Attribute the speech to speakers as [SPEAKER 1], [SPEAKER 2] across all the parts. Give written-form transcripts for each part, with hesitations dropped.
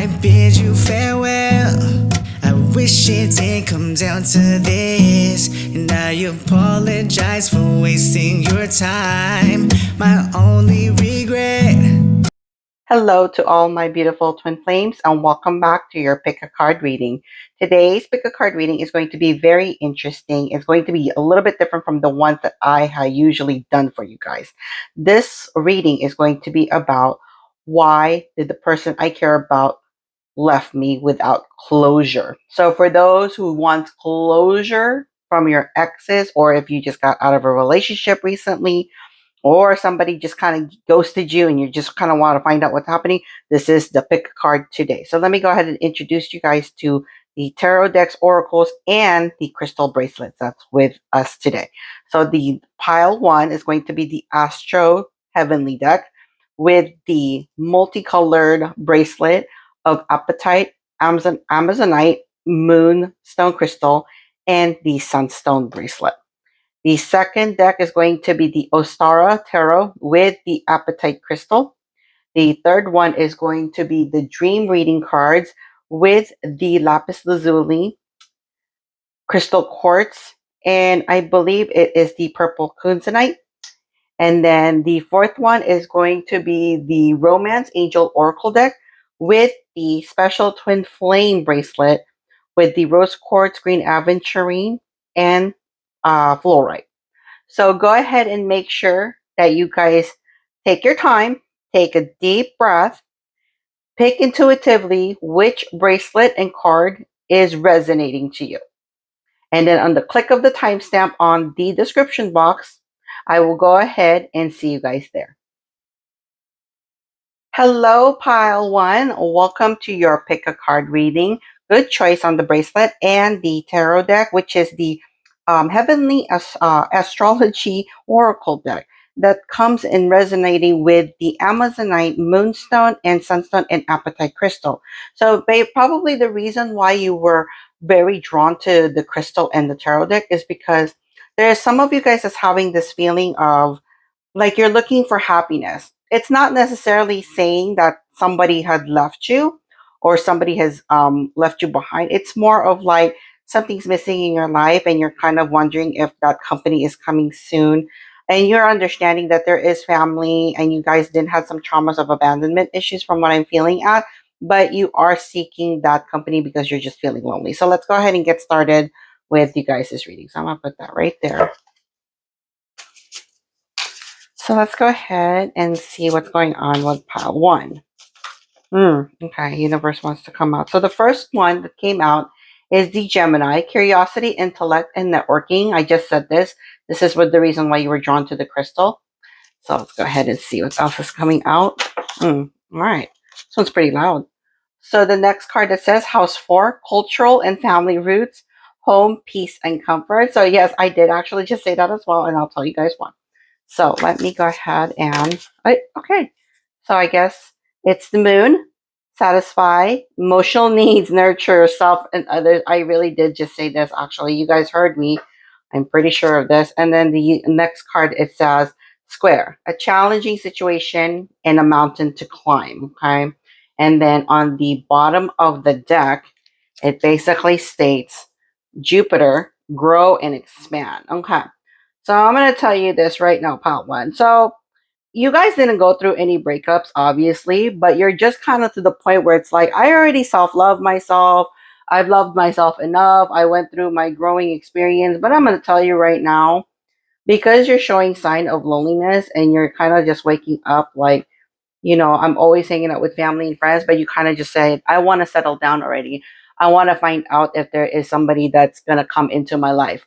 [SPEAKER 1] I bid you farewell. I wish it didn't come down to this, and I apologize for wasting your time. My only regret.
[SPEAKER 2] Hello to all my beautiful twin flames and welcome back to your pick a card reading. Today's pick a card reading is going to be very interesting. It's going to be a little bit different from the ones that I have usually done for you guys. This reading is going to be about why did the person I care about left me without closure. So for those who want closure from your exes, or if you just got out of a relationship recently, or somebody just kind of ghosted you and you just kind of want to find out what's happening, this is the pick a card today. So let me go ahead and introduce you guys to the tarot decks, oracles, and the crystal bracelets that's with us today. So the pile one is going to be the Astro Heavenly deck with the multicolored bracelet of Apatite, Amazonite, Moonstone crystal, and the Sunstone bracelet. The second deck is going to be the Ostara Tarot with the Apatite Crystal. The third one is going to be the Dream Reading cards with the Lapis Lazuli Crystal Quartz. And I believe it is the Purple Kunzanite. And then the fourth one is going to be the Romance Angel Oracle deck with the Special Twin Flame bracelet with the Rose Quartz, Green Aventurine, and Fluorite. So go ahead and make sure that you guys take your time, take a deep breath, pick intuitively which bracelet and card is resonating to you. And then on the click of the timestamp on the description box, I will go ahead and see you guys there. Hello, Pile 1. Welcome to your pick a card reading. Good choice on the bracelet and the tarot deck, which is the Heavenly Astrology Oracle deck that comes in resonating with the Amazonite, Moonstone, and Sunstone, and Apatite Crystal. So probably the reason why you were very drawn to the crystal and the tarot deck is because there's some of you guys that's having this feeling of like you're looking for happiness. It's not necessarily saying that somebody had left you or somebody has left you behind. It's more of like something's missing in your life and you're kind of wondering if that company is coming soon. And you're understanding that there is family and you guys did have some traumas of abandonment issues from what I'm feeling at, but you are seeking that company because you're just feeling lonely. So let's go ahead and get started with you guys' reading. So I'm going to put that right there. So let's go ahead and see what's going on with pile 1. Okay, universe wants to come out. So the first one that came out is the Gemini, curiosity, intellect, and networking. I just said this. This is what the reason why you were drawn to the crystal. So let's go ahead and see what else is coming out. All right, this one's pretty loud. So the next card that says House 4, cultural and family roots, home, peace, and comfort. So yes, I did actually just say that as well, and I'll tell you guys why. So let me go ahead and, okay. So I guess it's the moon, satisfy, emotional needs, nurture yourself and others. I really did just say this, actually. You guys heard me. I'm pretty sure of this. And then the next card, it says square, a challenging situation and a mountain to climb, okay? And then on the bottom of the deck, it basically states Jupiter, grow and expand, okay? So I'm going to tell you this right now, part 1. So you guys didn't go through any breakups, obviously, but you're just kind of to the point where it's like, I already self-love myself. I've loved myself enough. I went through my growing experience, but I'm going to tell you right now, because you're showing sign of loneliness and you're kind of just waking up like, I'm always hanging out with family and friends, but you kind of just say, I want to settle down already. I want to find out if there is somebody that's going to come into my life.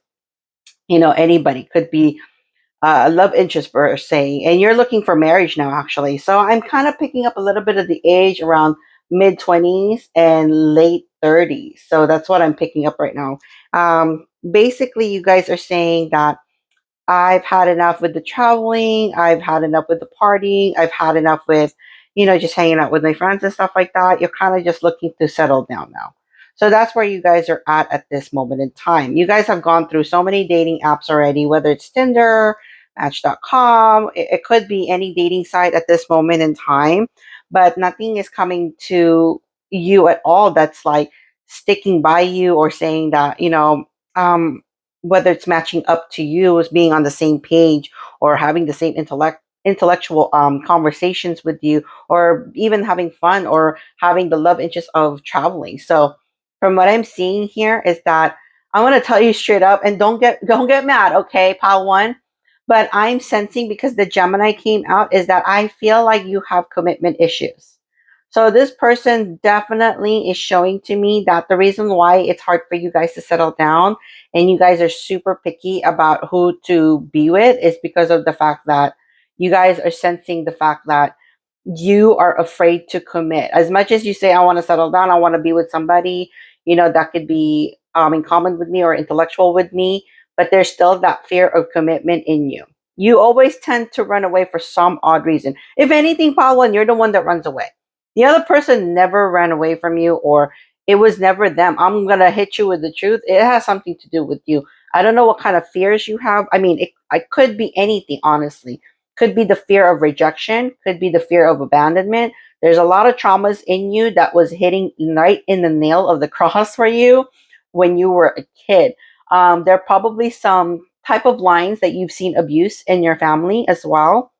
[SPEAKER 2] Anybody could be a love interest per se, and you're looking for marriage now, actually. So I'm kind of picking up a little bit of the age around mid 20s and late 30s. So that's what I'm picking up right now. Basically, you guys are saying that I've had enough with the traveling, I've had enough with the partying, I've had enough with, just hanging out with my friends and stuff like that. You're kind of just looking to settle down now. So that's where you guys are at this moment in time. You guys have gone through so many dating apps already, whether it's Tinder, Match.com. It could be any dating site at this moment in time, but nothing is coming to, you at all that's like sticking by you or saying that, um, whether it's matching up to you as being on the same page or having the same intellectual conversations with you, or even having fun or having the love interest of traveling. So from what I'm seeing here is that I want to tell you straight up, and don't get mad, okay, pile one. But I'm sensing, because the Gemini came out, is that I feel like you have commitment issues. So this person definitely is showing to me that the reason why it's hard for you guys to settle down and you guys are super picky about who to be with is because of the fact that you guys are sensing the fact that you are afraid to commit. As much as you say, I want to settle down, I want to be with somebody, that could be in common with me or intellectual with me, but there's still that fear of commitment in you. You always tend to run away for some odd reason. If anything, Paula, you're the one that runs away. The other person never ran away from you, or it was never them. I'm going to hit you with the truth. It has something to do with you. I don't know what kind of fears you have. I mean, it could be anything, honestly. Could be the fear of rejection, could be the fear of abandonment. There's a lot of traumas in you that was hitting right in the nail of the cross for you when you were a kid. There are probably some type of lines that you've seen abuse in your family as well.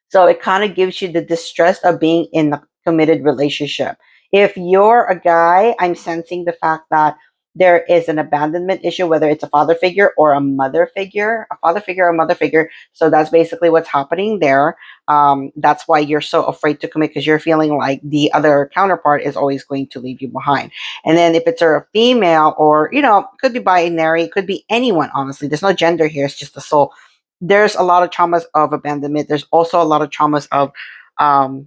[SPEAKER 2] So it kind of gives you the distress of being in a committed relationship. If you're a guy, I'm sensing the fact that there is an abandonment issue, whether it's a father figure or a father figure or a mother figure. So that's basically what's happening there. That's why you're so afraid to commit, because you're feeling like the other counterpart is always going to leave you behind. And then if it's a female, or, could be binary, could be anyone, honestly. There's no gender here, it's just the soul. There's a lot of traumas of abandonment. There's also a lot of traumas of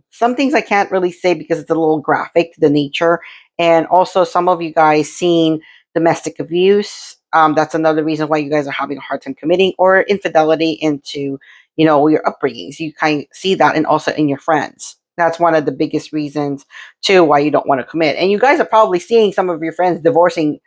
[SPEAKER 2] some things I can't really say because it's a little graphic to the nature. And also, some of you guys seen domestic abuse. That's another reason why you guys are having a hard time committing, or infidelity into, your upbringings. You kind of see that, and also in your friends. That's one of the biggest reasons too why you don't want to commit. And you guys are probably seeing some of your friends divorcing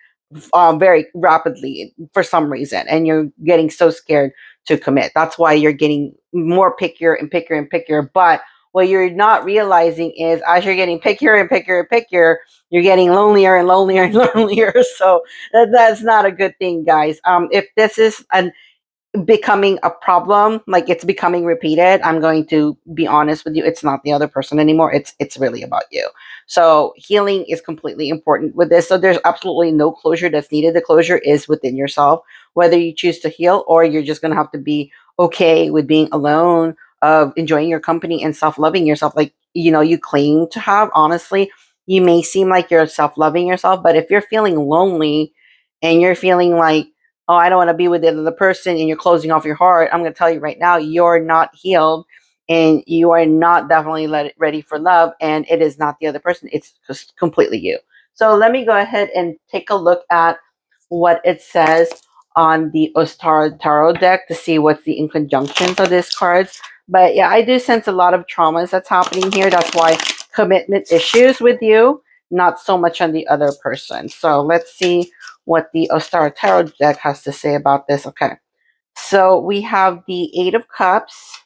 [SPEAKER 2] very rapidly for some reason, and you're getting so scared to commit. That's why you're getting more pickier and pickier and pickier. But what you're not realizing is, as you're getting pickier and pickier and pickier, you're getting lonelier and lonelier and lonelier. So that's not a good thing, guys. If this is an becoming a problem, like it's becoming repeated, I'm going to be honest with you, it's not the other person anymore, it's really about you. So healing is completely important with this. So there's absolutely no closure that's needed. The closure is within yourself, whether you choose to heal, or you're just going to have to be okay with being alone, of enjoying your company and self-loving yourself, like, you claim to have. Honestly, you may seem like you're self-loving yourself, but if you're feeling lonely and you're feeling like, oh, I don't want to be with the other person, and you're closing off your heart, I'm going to tell you right now, you're not healed, and you are not definitely ready for love, and it is not the other person. It's just completely you. So let me go ahead and take a look at what it says on the Ostara Tarot deck to see what's the inconjunctions of these cards. But yeah, I do sense a lot of traumas that's happening here. That's why commitment issues with you, not so much on the other person. So let's see what the Ostara Tarot deck has to say about this. Okay. So we have the Eight of Cups,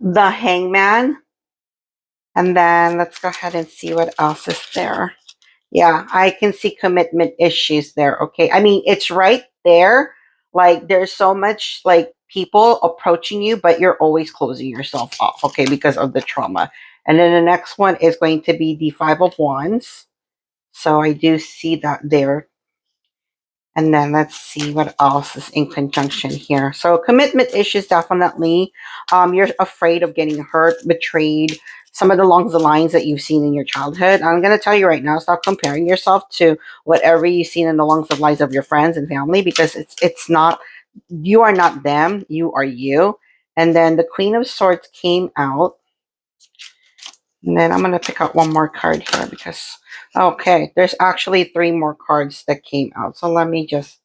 [SPEAKER 2] the Hangman, and then let's go ahead and see what else is there. Yeah, I can see commitment issues there. Okay. I mean, it's right there. Like, there's so much like people approaching you, but you're always closing yourself off, okay, because of the trauma. And then the next one is going to be the Five of Wands. So I do see that there. And then let's see what else is in conjunction here. So commitment issues, definitely. You're afraid of getting hurt, betrayed. Some of the along the lines that you've seen in your childhood. I'm going to tell you right now, stop comparing yourself to whatever you've seen in the along the lines of your friends and family, because it's not, you are not them, you are you. And then the Queen of Swords came out. And then I'm going to pick out one more card here because, okay, there's actually three more cards that came out. So let me just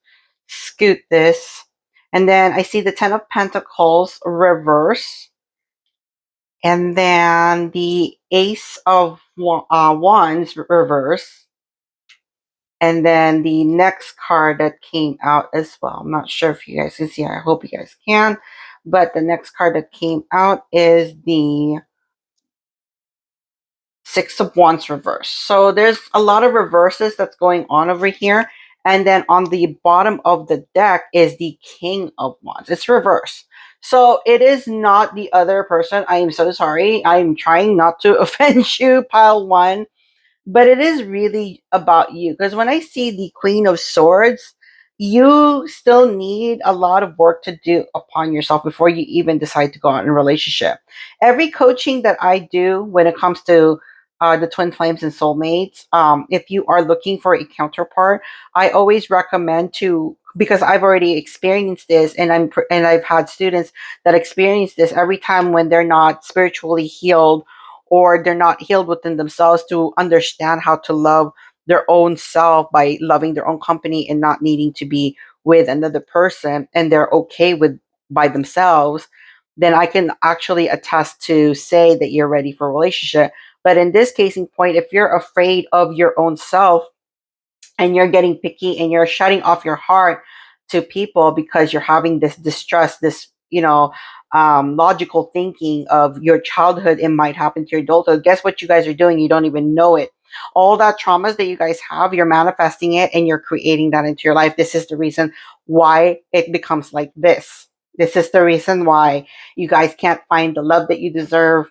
[SPEAKER 2] scoot this. And then I see the Ten of Pentacles reverse. And then the Ace of Wands reverse. And then the next card that came out as well. I'm not sure if you guys can see. I hope you guys can. But the next card that came out is the Six of Wands reversed. So there's a lot of reverses that's going on over here. And then on the bottom of the deck is the King of Wands. It's reversed. So it is not the other person. I am so sorry. I'm trying not to offend you, pile one, but it is really about you. Because when I see the Queen of Swords, you still need a lot of work to do upon yourself before you even decide to go out in a relationship. Every coaching that I do when it comes to the twin flames and soulmates, if you are looking for a counterpart, I always recommend to, because I've already experienced this, and I've had students that experience this every time when they're not spiritually healed or they're not healed within themselves to understand how to love their own self by loving their own company and not needing to be with another person, and they're okay with by themselves, then I can actually attest to say that you're ready for a relationship. But in this case in point, if you're afraid of your own self and you're getting picky and you're shutting off your heart to people because you're having this distrust, this, logical thinking of your childhood, it might happen to your adulthood. Guess what you guys are doing? You don't even know it. All that traumas that you guys have, you're manifesting it and you're creating that into your life. This is the reason why it becomes like this. This is the reason why you guys can't find the love that you deserve.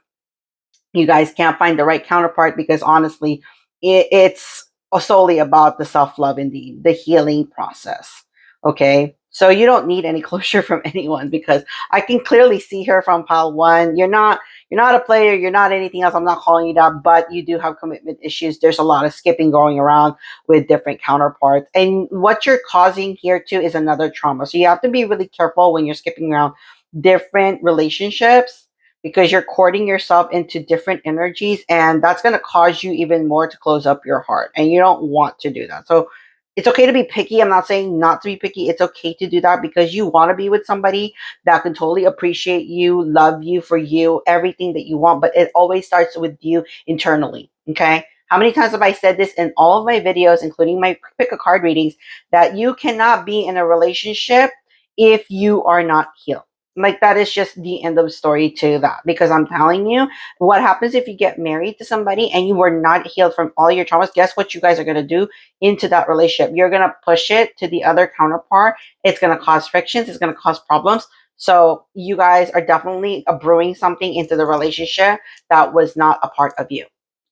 [SPEAKER 2] You guys can't find the right counterpart because honestly, it's solely about the self-love and the healing process. Okay, so you don't need any closure from anyone because I can clearly see here from pile one, you're not a player, you're not anything else. I'm not calling you that, but you do have commitment issues. There's a lot of skipping going around with different counterparts, and what you're causing here too is another trauma. So you have to be really careful when you're skipping around different relationships because you're courting yourself into different energies, and that's going to cause you even more to close up your heart, and you don't want to do that. So it's okay to be picky. I'm not saying not to be picky. It's okay to do that because you want to be with somebody that can totally appreciate you, love you for you, everything that you want, but it always starts with you internally. Okay, how many times have I said this in all of my videos, including my pick a card readings, that you cannot be in a relationship if you are not healed? Like, that is just the end of the story to that, because I'm telling you, what happens if you get married to somebody and you were not healed from all your traumas? Guess what you guys are going to do into that relationship? You're going to push it to the other counterpart. It's going to cause frictions. It's going to cause problems. So you guys are definitely brewing something into the relationship that was not a part of you.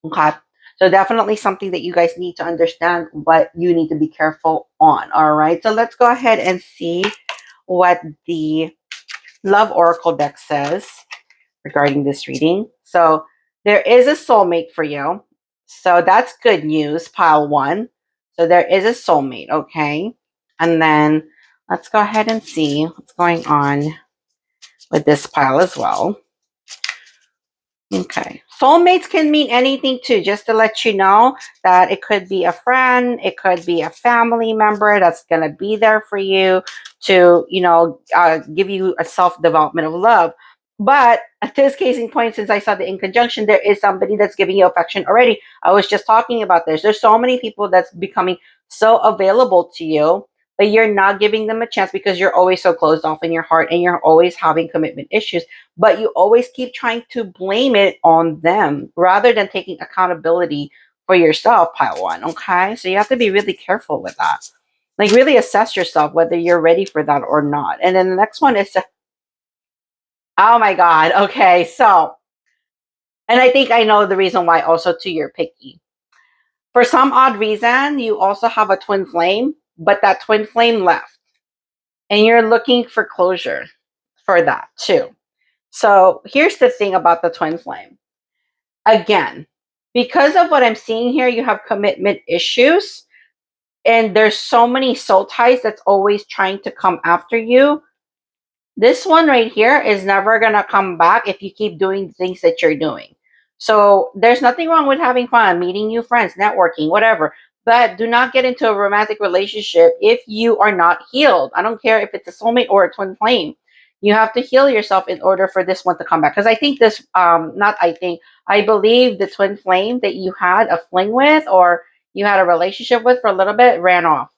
[SPEAKER 2] Okay, so definitely something that you guys need to understand what you need to be careful on. All right, so let's go ahead and see what the Love Oracle deck says regarding this reading. So there is a soulmate for you. So that's good news, pile one. So there is a soulmate, okay? And then let's go ahead and see what's going on with this pile as well. Okay. Soulmates can mean anything too, just to let you know that it could be a friend, it could be a family member that's going to be there for you to, give you a self-development of love. But at this case in point, since I saw the in conjunction, there is somebody that's giving you affection already. I was just talking about this. There's so many people that's becoming so available to you, but you're not giving them a chance because you're always so closed off in your heart and you're always having commitment issues, but you always keep trying to blame it on them rather than taking accountability for yourself, pile one. Okay, so you have to be really careful with that. Like, really assess yourself whether you're ready for that or not. And then the next one is, oh my God. Okay, so, and I think I know the reason why also too, you're picky. For some odd reason, you also have a twin flame, but that twin flame left. And you're looking for closure for that too. So here's the thing about the twin flame. Again, because of what I'm seeing here, you have commitment issues, and there's so many soul ties that's always trying to come after you. This one right here is never going to come back if you keep doing the things that you're doing. So there's nothing wrong with having fun, meeting new friends, networking, whatever. But do not get into a romantic relationship if you are not healed. I don't care if it's a soulmate or a twin flame. You have to heal yourself in order for this one to come back. Because I think this, I believe the twin flame that you had a fling with or you had a relationship with for a little bit ran off.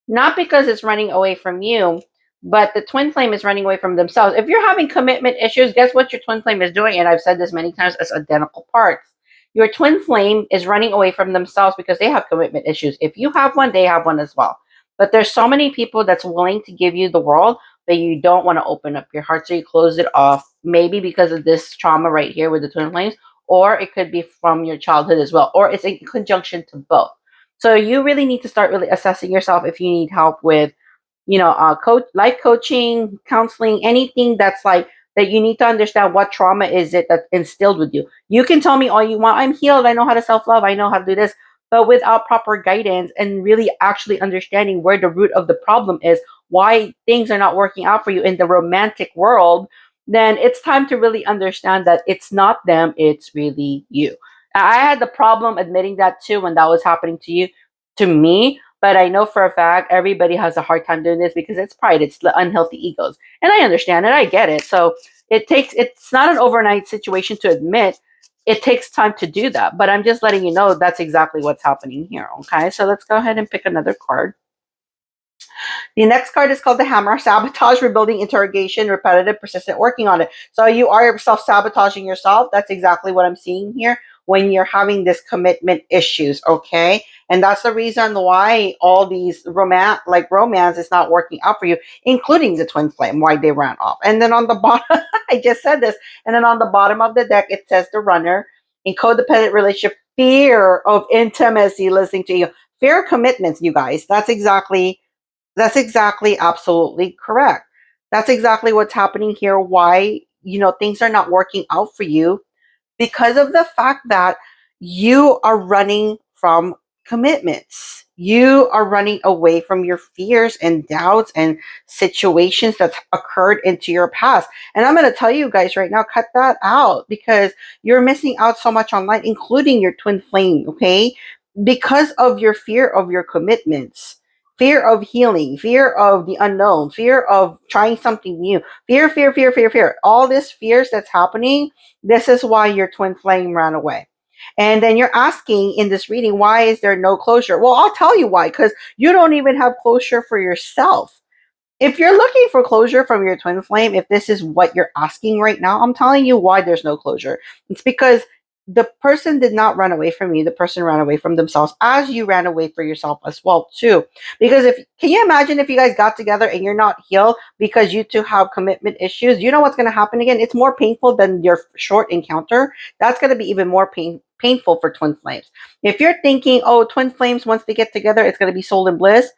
[SPEAKER 2] Not because it's running away from you, but the twin flame is running away from themselves. If you're having commitment issues, guess what your twin flame is doing? And I've said this many times, as identical parts. Your twin flame is running away from themselves because they have commitment issues. If you have one, they have one as well. But there's so many people that's willing to give you the world, but you don't want to open up your heart, so you close it off. Maybe because of this trauma right here with the twin flames, or it could be from your childhood as well, or it's in conjunction to both. So you really need to start really assessing yourself if you need help with, life coaching, counseling, anything that's like that. You need to understand what trauma is it that instilled with you. You can tell me all you want. I'm healed. I know how to self love. I know how to do this. But without proper guidance and really actually understanding where the root of the problem is, why things are not working out for you in the romantic world, then it's time to really understand that it's not them, it's really you. I had the problem admitting that too when that was happening to me, but I know for a fact everybody has a hard time doing this because it's pride, it's the unhealthy egos. And I understand it, I get it. So it's not an overnight situation to admit. It takes time to do that. But I'm just letting you know that's exactly what's happening here. Okay. So let's go ahead and pick another card. The next card is called the Hammer. Sabotage, rebuilding, interrogation, repetitive, persistent, working on it. So you are self-sabotaging yourself. That's exactly what I'm seeing here when you're having this commitment issues, okay? And that's the reason why all these romance is not working out for you, including the twin flame, why they ran off. And then on the bottom, I just said this, and then on the bottom of the deck, it says the Runner. In codependent relationship, fear of intimacy, listening to you. Fear of commitments, you guys. That's exactly absolutely correct. That's exactly what's happening here. Why, things are not working out for you because of the fact that you are running from commitments. You are running away from your fears and doubts and situations that's occurred into your past. And I'm going to tell you guys right now, cut that out because you're missing out so much online, including your twin flame, okay? Because of your fear of your commitments, fear of healing, fear of the unknown, fear of trying something new, fear. All these fears that's happening, this is why your twin flame ran away. And then you're asking in this reading, why is there no closure? Well, I'll tell you why, because you don't even have closure for yourself. If you're looking for closure from your twin flame, if this is what you're asking right now, I'm telling you why there's no closure. It's because the person did not run away from you. The person ran away from themselves, as you ran away for yourself as well too. Because can you imagine if you guys got together and you're not healed because you two have commitment issues? You know what's going to happen again? It's more painful than your short encounter. That's going to be even more painful for twin flames. If you're thinking, oh, twin flames, once they get together, it's going to be soul and bliss.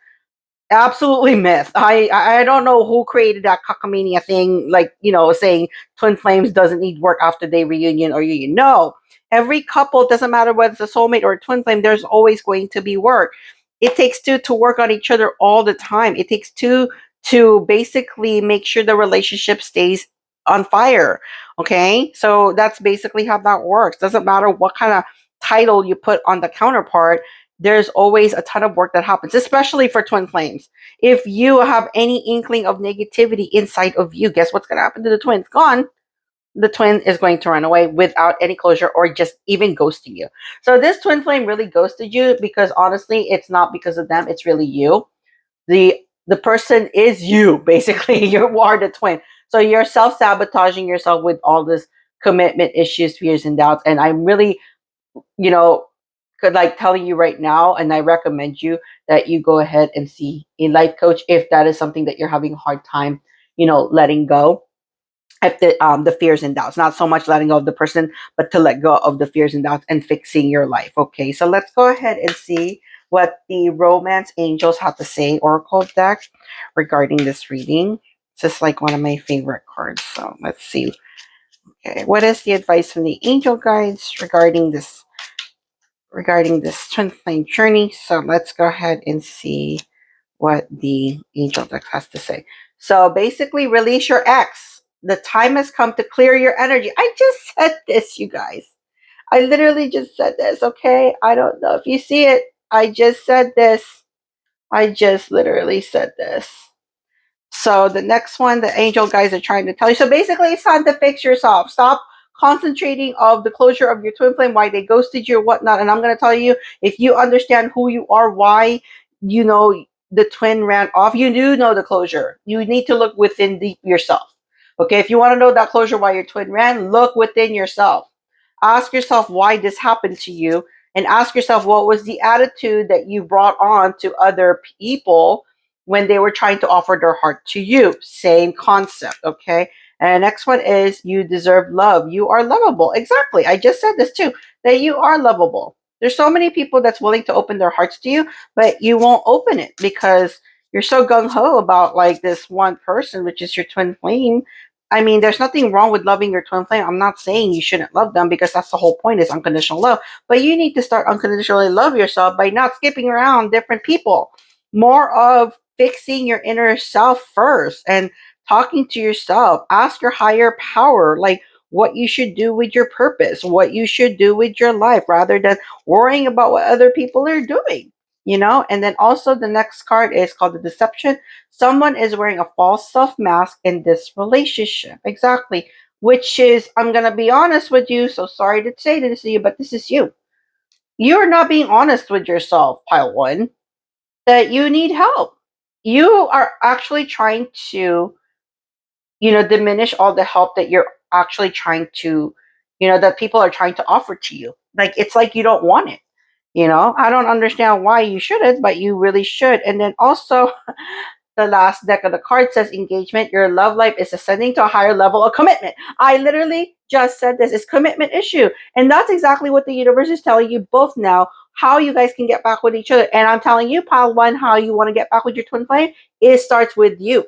[SPEAKER 2] Absolutely myth. I don't know who created that cockamania thing, like, saying twin flames doesn't need work after they reunion or union. No, every couple, doesn't matter whether it's a soulmate or a twin flame, there's always going to be work. It takes two to work on each other all the time. It takes two to basically make sure the relationship stays on fire. Okay, so that's basically how that works. Doesn't matter what kind of title you put on the counterpart, there's always a ton of work that happens, especially for twin flames. If you have any inkling of negativity inside of you, guess what's going to happen to the twin? It's gone. The twin is going to run away without any closure or just even ghosting you. So this twin flame really ghosted you because honestly, it's not because of them. It's really you. The person is you, basically. You are the twin. So you're self-sabotaging yourself with all this commitment issues, fears, and doubts. And I'm really, you know, could like telling you right now, and I recommend you that you go ahead and see a life coach if that is something that you're having a hard time, letting go. If the fears and doubts, not so much letting go of the person, but to let go of the fears and doubts and fixing your life. Okay, so let's go ahead and see what the romance angels have to say, Oracle deck, regarding this reading. This is like one of my favorite cards. So let's see. Okay, what is the advice from the angel guides regarding this twin flame journey? So let's go ahead and see what the angel deck has to say. So basically, release your ex. The time has come to clear your energy. I just said this, you guys. I literally just said this, okay? I don't know if you see it. I just said this. I just literally said this. So the next one, the angel guys are trying to tell you. So basically, it's time to fix yourself. Stop concentrating of the closure of your twin flame, why they ghosted you or whatnot. And I'm going to tell you, if you understand who you are, why the twin ran off, you do know the closure. You need to look within yourself. Okay, if you want to know that closure why your twin ran, look within yourself. Ask yourself why this happened to you, and ask yourself what was the attitude that you brought on to other people when they were trying to offer their heart to you. Same concept, okay? And the next one is you deserve love. You are lovable. Exactly. I just said this too, that you are lovable. There's so many people that's willing to open their hearts to you, but you won't open it because you're so gung-ho about like this one person, which is your twin flame. I mean, there's nothing wrong with loving your twin flame. I'm not saying you shouldn't love them because that's the whole point is unconditional love. But you need to start unconditionally love yourself by not skipping around different people. More of fixing your inner self first and talking to yourself. Ask your higher power, like what you should do with your purpose, what you should do with your life, rather than worrying about what other people are doing. And then also the next card is called the deception. Someone is wearing a false self mask in this relationship. Exactly. Which is, I'm going to be honest with you. So sorry to say this to you, but this is you. You're not being honest with yourself, pile one, that you need help. You are actually trying to, diminish all the help that you're actually trying to, that people are trying to offer to you. Like, it's like you don't want it. I don't understand why you shouldn't, but you really should. And then also, the last deck of the card says engagement. Your love life is ascending to a higher level of commitment. I literally just said this is commitment issue. And that's exactly what the universe is telling you both now, how you guys can get back with each other. And I'm telling you, pile one, how you want to get back with your twin flame, it starts with you.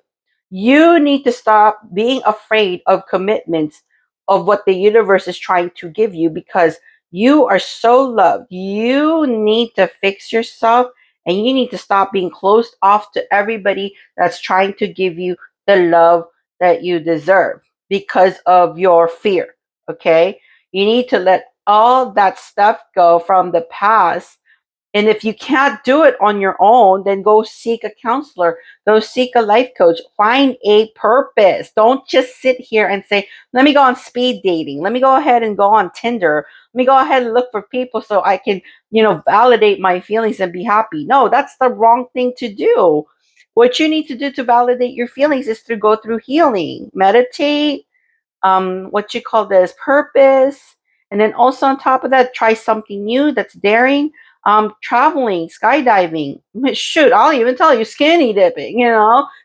[SPEAKER 2] You need to stop being afraid of commitments of what the universe is trying to give you because you are so loved. You need to fix yourself and you need to stop being closed off to everybody that's trying to give you the love that you deserve because of your fear. Okay? You need to let all that stuff go from the past. And if you can't do it on your own, then go seek a counselor, go seek a life coach, find a purpose. Don't just sit here and say, let me go on speed dating. Let me go ahead and go on Tinder. Let me go ahead and look for people so I can, validate my feelings and be happy. No, that's the wrong thing to do. What you need to do to validate your feelings is to go through healing, meditate, what you call this purpose, and then also on top of that, try something new that's daring. Traveling, skydiving, shoot, I'll even tell you, skinny dipping.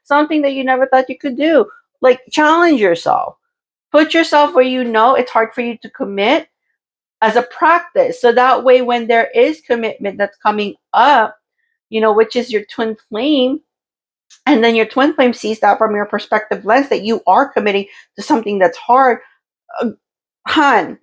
[SPEAKER 2] Something that you never thought you could do. Like challenge yourself, put yourself where it's hard for you to commit as a practice, so that way when there is commitment that's coming up, which is your twin flame, and then your twin flame sees that from your perspective lens that you are committing to something that's hard, uh,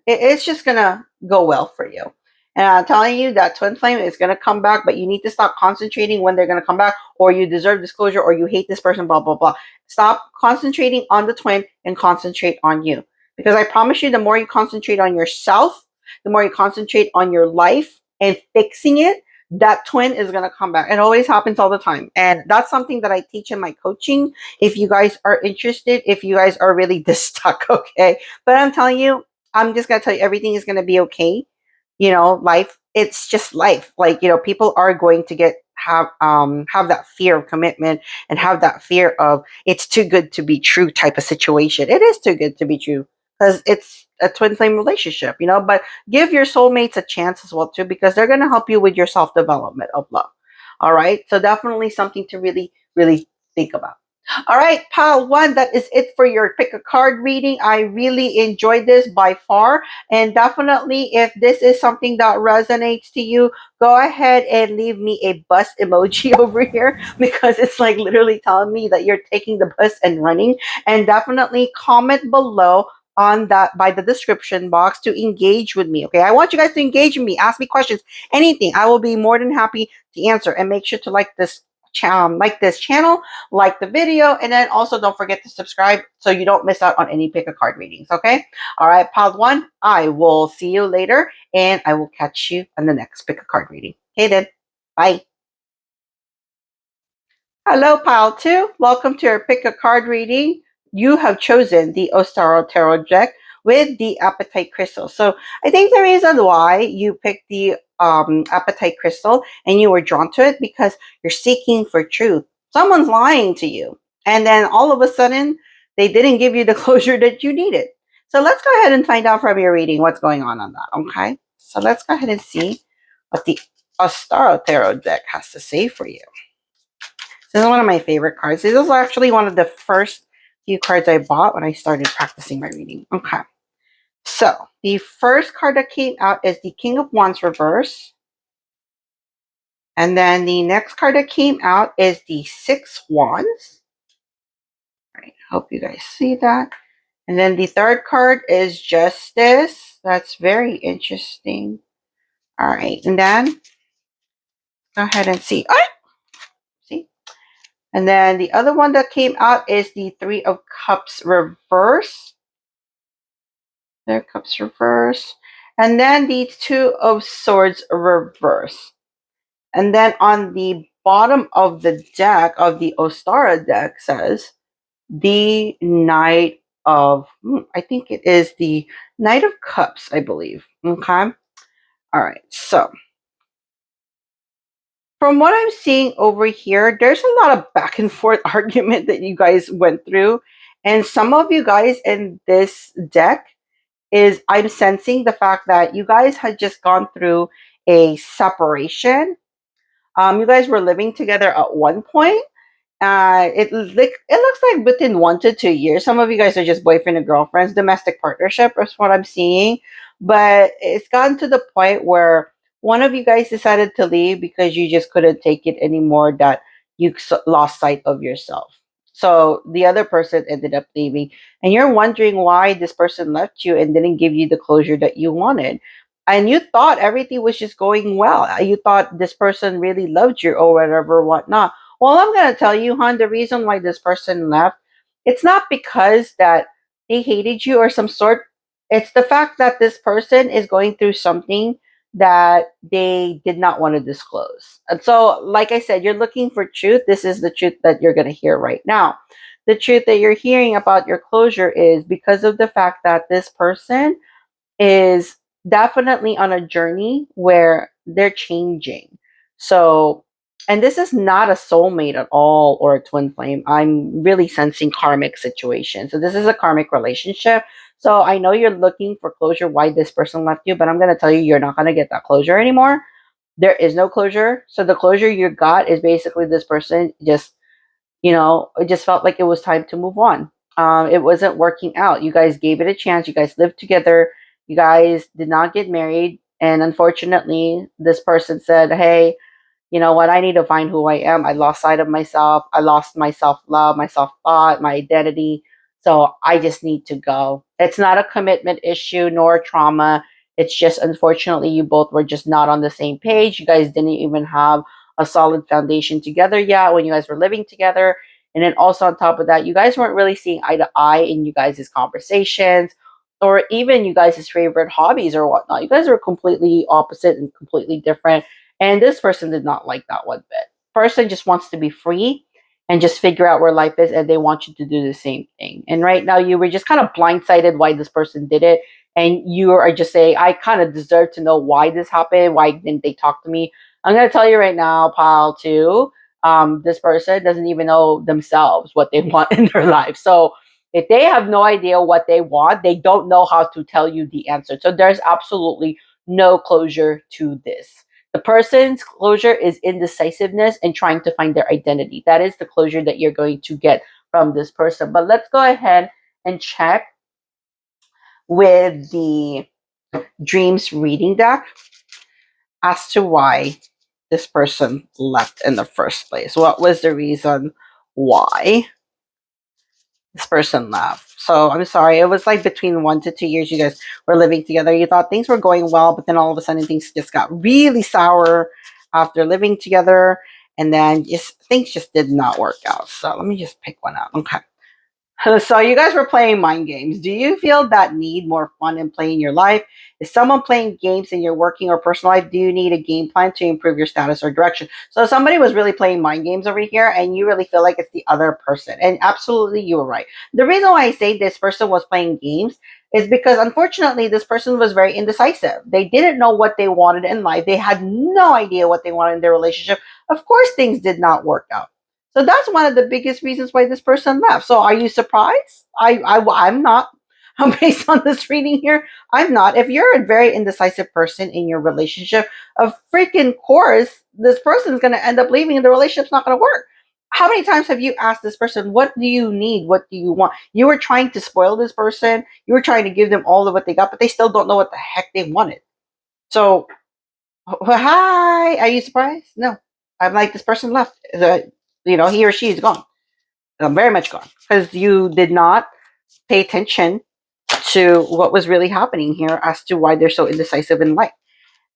[SPEAKER 2] it's just gonna go well for you. And I'm telling you that twin flame is gonna come back, but you need to stop concentrating when they're gonna come back, or you deserve disclosure, or you hate this person, blah blah blah. Stop concentrating on the twin and concentrate on you. Because I promise you, the more you concentrate on yourself, the more you concentrate on your life and fixing it, that twin is going to come back. It always happens all the time. And that's something that I teach in my coaching. If you guys are interested, if you guys are really this stuck, okay? But I'm telling you, I'm just going to tell you, everything is going to be okay. Life, it's just life. Like, people are going to have that fear of commitment and have that fear of it's too good to be true type of situation. It is too good to be true because it's a twin flame relationship, but give your soulmates a chance as well too, because they're going to help you with your self-development of love. All right. So definitely something to really, really think about. All right, pile one, that is it for your pick a card reading. I really enjoyed this by far. And definitely, if this is something that resonates to you, go ahead and leave me a bus emoji over here because it's like literally telling me that you're taking the bus and running. And definitely comment below on that by the description box to engage with me. Okay, I want you guys to engage with me, ask me questions, anything. I will be more than happy to answer. And make sure to like this channel, like the video, and then also don't forget to subscribe so you don't miss out on any pick a card readings. Okay, all right, pile one, I will see you later and I will catch you on the next pick a card reading. Okay then, bye. Hello, pile two, welcome to your pick a card reading. You have chosen the Ostaro Tarot deck with the Appetite Crystal. So I think the reason why you picked the Appetite Crystal and you were drawn to it because you're seeking for truth. Someone's lying to you. And then all of a sudden, they didn't give you the closure that you needed. So let's go ahead and find out from your reading what's going on that, okay? So let's go ahead and see what the Tarot deck has to say for you. This is one of my favorite cards. This is actually one of the first few cards I bought when I started practicing my reading. Okay. So the first card that came out is the King of Wands reverse. And then the next card that came out is the Six Wands. All right, hope you guys see that. And then the third card is Justice. That's very interesting. All right, and then go ahead and see. Oh, see. And then the other one that came out is the Three of Cups reverse. There, Cups reverse. And then the Two of Swords reverse. And then on the bottom of the deck, of the Ostara deck, says the Knight of, I think it is the Knight of Cups, I believe. Okay. All right. So from what I'm seeing over here, there's a lot of back and forth argument that you guys went through. And some of you guys in this deck is, I'm sensing the fact that you guys had just gone through a separation. You guys were living together at one point. It looks like within 1 to 2 years. Some of you guys are just boyfriend and girlfriends, domestic partnership is what I'm seeing. But it's gotten to the point where one of you guys decided to leave because you just couldn't take it anymore, that you lost sight of yourself. So the other person ended up leaving, and you're wondering why this person left you and didn't give you the closure that you wanted. And you thought everything was just going well. You thought this person really loved you or whatever, whatnot. Well, I'm going to tell you, hon, the reason why this person left, it's not because that they hated you or some sort. It's the fact that this person is going through something that they did not want to disclose. And so, like I said, you're looking for truth. This is the truth that you're going to hear right now. The truth that you're hearing about your closure is because of the fact that this person is definitely on a journey where they're changing. So, and this is not a soulmate at all or a twin flame. I'm really sensing karmic situation. So this is a karmic relationship. So I know you're looking for closure why this person left you, but I'm going to tell you, you're not going to get that closure anymore. There is no closure. So the closure you got is basically this person just, it just felt like it was time to move on. It wasn't working out. You guys gave it a chance. You guys lived together. You guys did not get married. And unfortunately, this person said, hey, you know what? I need to find who I am. I lost sight of myself. I lost my self love, my self thought, my identity. So I just need to go. It's not a commitment issue nor trauma. It's just, unfortunately, you both were just not on the same page. You guys didn't even have a solid foundation together yet when you guys were living together. And then also on top of that, you guys weren't really seeing eye to eye in you guys' conversations or even you guys' favorite hobbies or whatnot. You guys are completely opposite and completely different. And this person did not like that one bit. Person just wants to be free and just figure out where life is, and they want you to do the same thing. And right now, you were just kind of blindsided why this person did it. And you are just saying, I kind of deserve to know why this happened. Why didn't they talk to me? I'm going to tell you right now, pal, too. This person doesn't even know themselves what they want in their life. So if they have no idea what they want, they don't know how to tell you the answer. So there's absolutely no closure to this. The person's closure is indecisiveness and trying to find their identity. That is the closure that you're going to get from this person. But let's go ahead and check with the dreams reading deck as to why this person left in the first place. What was the reason why this person left? So I'm sorry, it was like between 1 to 2 years you guys were living together. You thought things were going well, but then all of a sudden things just got really sour after living together, and then things just did not work out. So let me just pick one out. Okay. So you guys were playing mind games. Do you feel that need more fun in playing your life? Is someone playing games in your working or personal life? Do you need a game plan to improve your status or direction? So somebody was really playing mind games over here, and you really feel like it's the other person. And absolutely, you were right. The reason why I say this person was playing games is because, unfortunately, this person was very indecisive. They didn't know what they wanted in life. They had no idea what they wanted in their relationship. Of course, things did not work out. So that's one of the biggest reasons why this person left. So are you surprised? I'm not. Based on this reading here, I'm not. If you're a very indecisive person in your relationship, of freaking course, this person's going to end up leaving and the relationship's not going to work. How many times have you asked this person, what do you need? What do you want? You were trying to spoil this person. You were trying to give them all of what they got, but they still don't know what the heck they wanted. So, hi, are you surprised? No. I'm like, this person left. He or she is gone. I'm very much gone because you did not pay attention to what was really happening here as to why they're so indecisive in life.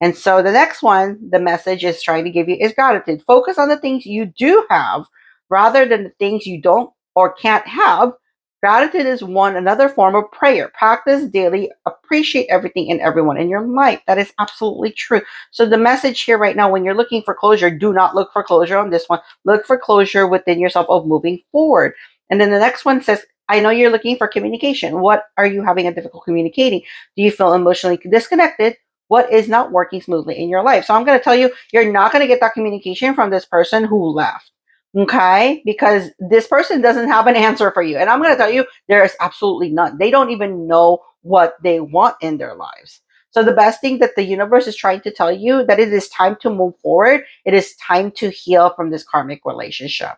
[SPEAKER 2] And so the next one, the message is trying to give you is gratitude. Focus on the things you do have rather than the things you don't or can't have. Gratitude is another form of prayer. Practice daily. Appreciate everything and everyone in your life. That is absolutely true. So the message here right now, when you're looking for closure, do not look for closure on this one. Look for closure within yourself of moving forward. And then the next one says, I know you're looking for communication. What are you having a difficult communicating? Do you feel emotionally disconnected? What is not working smoothly in your life? So I'm going to tell you, you're not going to get that communication from this person who left. Okay? Because this person doesn't have an answer for you. And I'm going to tell you, there is absolutely none. They don't even know what they want in their lives. So the best thing that the universe is trying to tell you that it is time to move forward. It is time to heal from this karmic relationship.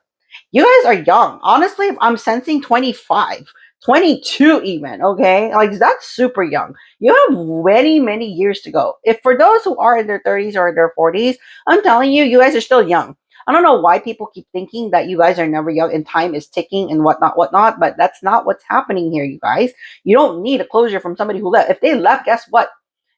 [SPEAKER 2] You guys are young. Honestly, I'm sensing 25, 22 even, okay? Like that's super young. You have many, many years to go. If for those who are in their 30s or their 40s, I'm telling you, you guys are still young. I don't know why people keep thinking that you guys are never young and time is ticking and whatnot, but that's not what's happening here, you guys. You don't need a closure from somebody who left. If they left, guess what?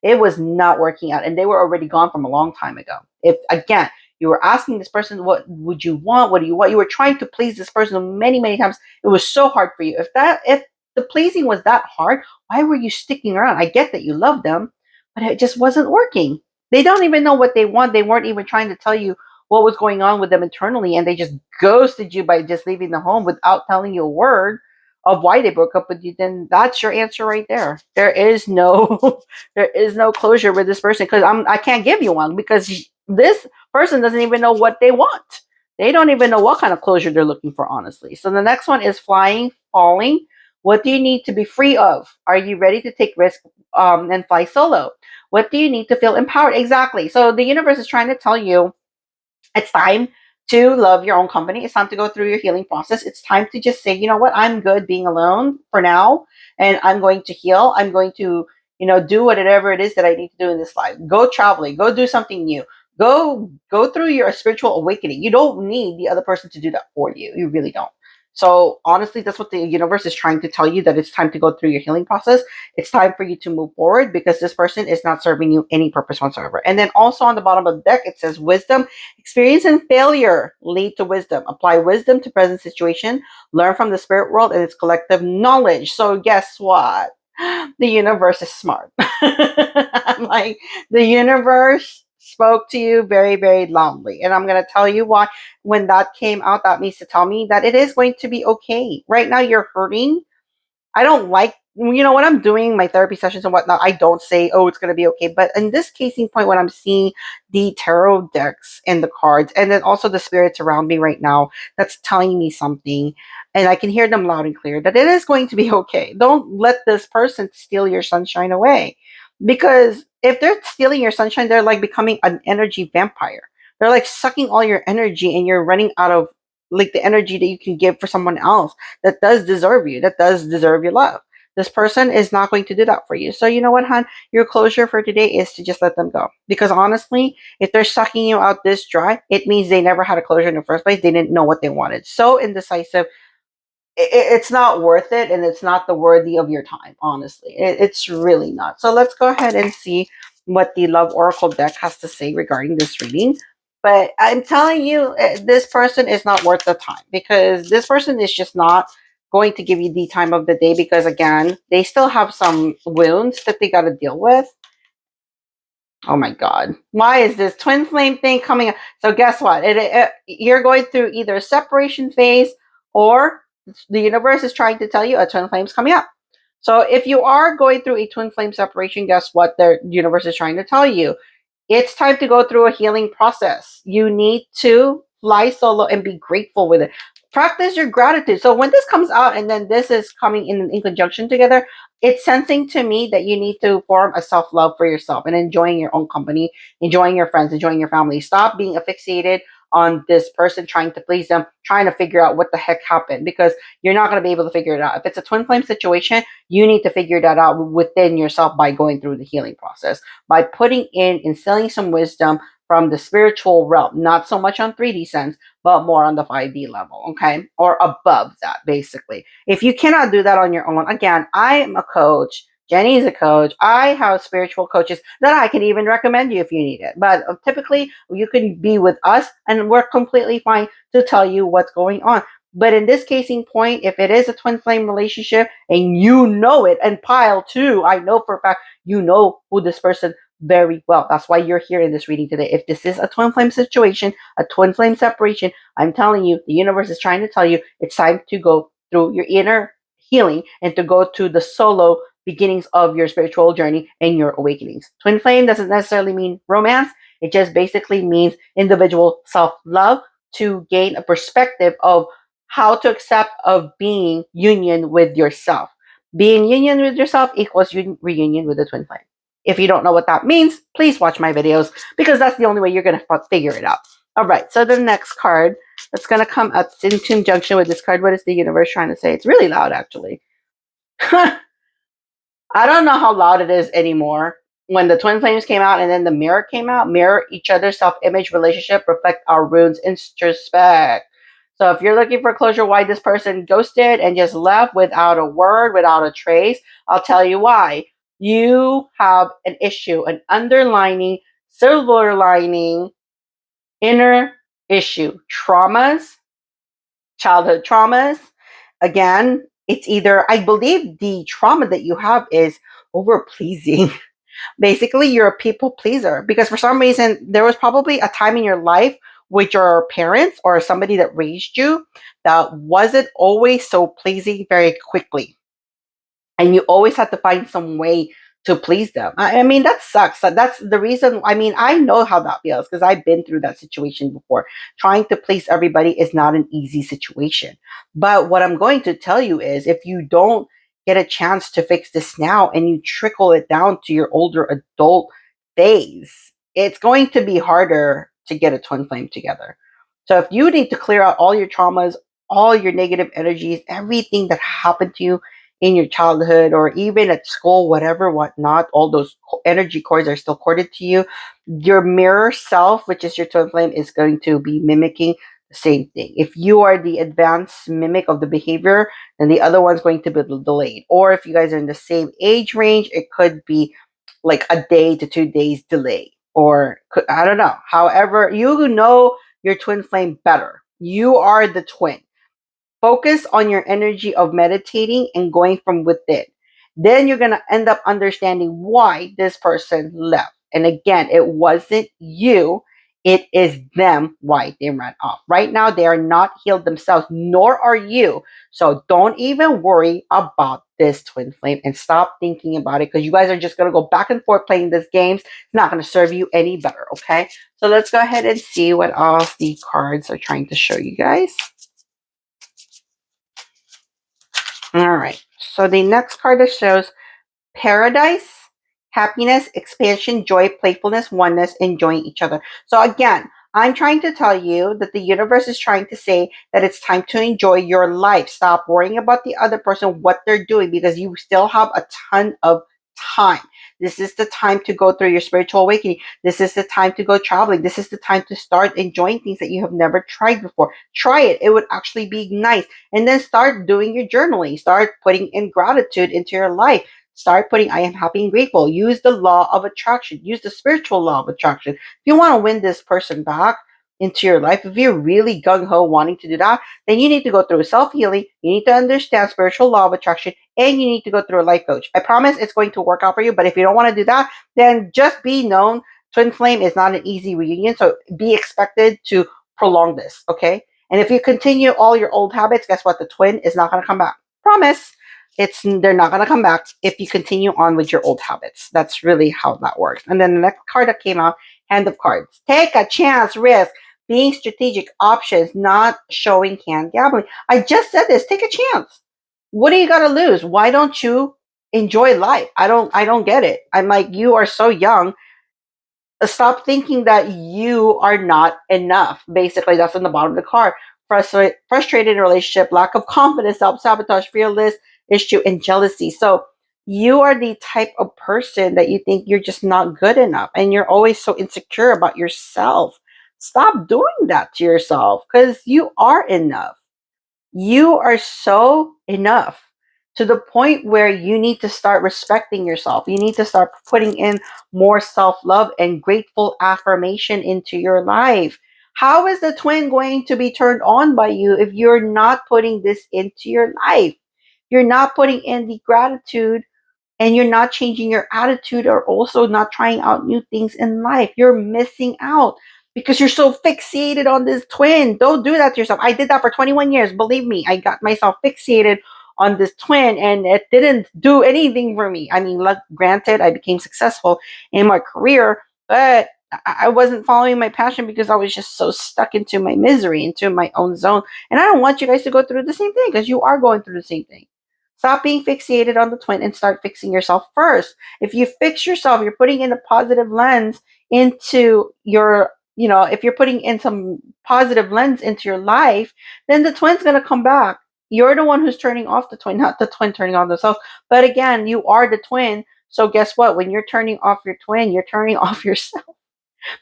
[SPEAKER 2] It was not working out and they were already gone from a long time ago. If again, you were asking this person, what would you want? What do you want? You were trying to please this person many, many times. It was so hard for you. If the pleasing was that hard, why were you sticking around? I get that you love them, but it just wasn't working. They don't even know what they want. They weren't even trying to tell you what was going on with them internally, and they just ghosted you by just leaving the home without telling you a word of why they broke up with you. Then that's your answer right there. There is no there is no closure with this person because I can't give you one because this person doesn't even know what they want. They don't even know what kind of closure they're looking for, honestly. So the next one is flying, falling. What do you need to be free of? Are you ready to take risk and fly solo? What do you need to feel empowered? Exactly. So the universe is trying to tell you it's time to love your own company. It's time to go through your healing process. It's time to just say, you know what, I'm good being alone for now, and I'm going to heal. I'm going to, do whatever it is that I need to do in this life. Go traveling, go do something new. Go through your spiritual awakening. You don't need the other person to do that for you. You really don't. So honestly, that's what the universe is trying to tell you, that it's time to go through your healing process. It's time for you to move forward because this person is not serving you any purpose whatsoever. And then also on the bottom of the deck, it says wisdom, experience and failure lead to wisdom. Apply wisdom to present situation. Learn from the spirit world and its collective knowledge. So guess what? The universe is smart. I'm like, the universe spoke to you very, very loudly. And I'm going to tell you why. When that came out, that means to tell me that it is going to be okay. Right now, you're hurting. I don't like, when I'm doing my therapy sessions and whatnot, I don't say, oh, it's going to be okay. But in this casing point, when I'm seeing the tarot decks and the cards, and then also the spirits around me right now, that's telling me something. And I can hear them loud and clear that it is going to be okay. Don't let this person steal your sunshine away. Because if they're stealing your sunshine, they're like becoming an energy vampire. They're like sucking all your energy and you're running out of like the energy that you can give for someone else that does deserve you, that does deserve your love. This person is not going to do that for you. So you know what, hon? Your closure for today is to just let them go. Because honestly, if they're sucking you out this dry, it means they never had a closure in the first place. They didn't know what they wanted. So indecisive. It's not worth it, and it's not the worthy of your time, honestly. It's really not. So let's go ahead and see what the Love Oracle deck has to say regarding this reading. But I'm telling you, this person is not worth the time because this person is just not going to give you the time of the day because, again, they still have some wounds that they got to deal with. Oh my God. Why is this twin flame thing coming up? So guess what? You're going through either a separation phase or the universe is trying to tell you a twin flame is coming up. So if you are going through a twin flame separation, guess what the universe is trying to tell you? It's time to go through a healing process. You need to fly solo and be grateful with it. Practice your gratitude. So when this comes out and then this is coming in conjunction together, it's sensing to me that you need to form a self-love for yourself and enjoying your own company, enjoying your friends, enjoying your family. Stop being asphyxiated on this person, trying to please them, trying to figure out what the heck happened, because you're not going to be able to figure it out. If it's a twin flame situation, you need to figure that out within yourself by going through the healing process, by putting in, instilling some wisdom from the spiritual realm, not so much on 3D sense, but more on the 5D level, okay? Or above that, basically. If you cannot do that on your own, again, I am a coach. Jenny is a coach. I have spiritual coaches that I can even recommend you if you need it. But typically, you can be with us and we're completely fine to tell you what's going on. But in this casing point, if it is a twin flame relationship and you know it, and pile two, I know for a fact you know who this person very well. That's why you're here in this reading today. If this is a twin flame situation, a twin flame separation, I'm telling you, the universe is trying to tell you it's time to go through your inner healing and to go to the solo beginnings of your spiritual journey and your awakenings. Twin flame doesn't necessarily mean romance. It just basically means individual self-love to gain a perspective of how to accept of being union with yourself. Being union with yourself equals reunion with the twin flame. If you don't know what that means, please watch my videos because that's the only way you're going to figure it out. All right, so the next card that's going to come up in conjunction with this card, what is the universe trying to say? It's really loud, actually. I don't know how loud it is anymore. When the twin flames came out and then the mirror came out, mirror each other's self-image relationship, reflect our wounds, introspect. So if you're looking for closure, why this person ghosted and just left without a word, without a trace, I'll tell you why. You have an issue, an underlining, silver lining, inner issue, traumas, childhood traumas. Again, it's either, I believe the trauma that you have is over pleasing. Basically, you're a people pleaser because for some reason, there was probably a time in your life with your parents or somebody that raised you that wasn't always so pleasing very quickly. And you always have to find some way to please them. I mean, that sucks. That's the reason. I mean, I know how that feels because I've been through that situation before. Trying to please everybody is not an easy situation. But what I'm going to tell you is if you don't get a chance to fix this now and you trickle it down to your older adult phase, it's going to be harder to get a twin flame together. So if you need to clear out all your traumas, all your negative energies, everything that happened to you in your childhood or even at school, whatever, whatnot, all those energy cords are still corded to you. Your mirror self, which is your twin flame, is going to be mimicking the same thing. If you are the advanced mimic of the behavior, then the other one's going to be delayed. Or if you guys are in the same age range, it could be like a day to 2 days delay. Or I don't know. However, you know your twin flame better. You are the twin. Focus on your energy of meditating and going from within. Then you're going to end up understanding why this person left. And again, it wasn't you, it is them why they ran off. Right now, they are not healed themselves, nor are you. So don't even worry about this twin flame and stop thinking about it because you guys are just going to go back and forth playing these games. It's not going to serve you any better, okay? So let's go ahead and see what else the cards are trying to show you guys. All right. So the next card that shows paradise, happiness, expansion, joy, playfulness, oneness, enjoying each other. So again, I'm trying to tell you that the universe is trying to say that it's time to enjoy your life. Stop worrying about the other person, what they're doing, because you still have a ton of time. This is the time to go through your spiritual awakening. This is the time to go traveling. This is the time to start enjoying things that you have never tried before. Try it. It would actually be nice. And then start doing your journaling. Start putting in gratitude into your life. Start putting I am happy and grateful. Use the law of attraction. Use the spiritual law of attraction. If you want to win this person back into your life, if you're really gung-ho wanting to do that, then you need to go through self-healing. You need to understand spiritual law of attraction, and you need to go through a life coach. I promise it's going to work out for you, but if you don't want to do that, then just be known twin flame is not an easy reunion, so be expected to prolong this, okay? And if you continue all your old habits, guess what? The twin is not going to come back. Promise. They're not going to come back if you continue on with your old habits. That's really how that works. And then the next card that came out, Hand of Cards. Take a chance, risk, being strategic, options, not showing hand gambling. I just said this. Take a chance. What do you got to lose? Why don't you enjoy life? I don't get it. I'm like, you are so young. Stop thinking that you are not enough. Basically, that's on the bottom of the card. Frustrated in relationship, lack of confidence, self-sabotage, fearless issue, and jealousy. So you are the type of person that you think you're just not good enough, and you're always so insecure about yourself. Stop doing that to yourself, because you are enough. You are so enough, to the point where you need to start respecting yourself. You need to start putting in more self love and grateful affirmation into your life. How is the twin going to be turned on by you if you're not putting this into your life? You're not putting in the gratitude, and you're not changing your attitude, or also not trying out new things in life. You're missing out because you're so fixated on this twin. Don't do that to yourself. I did that for 21 years. Believe me, I got myself fixated on this twin, and it didn't do anything for me. I mean, look, granted, I became successful in my career, but I wasn't following my passion because I was just so stuck into my misery, into my own zone. And I don't want you guys to go through the same thing, because you are going through the same thing. Stop being fixated on the twin and start fixing yourself first. If you fix yourself, you're putting in a positive lens into your, if you're putting in some positive lens into your life, then the twin's going to come back. You're the one who's turning off the twin, not the twin turning on themselves. But again, you are the twin. So guess what? When you're turning off your twin, you're turning off yourself.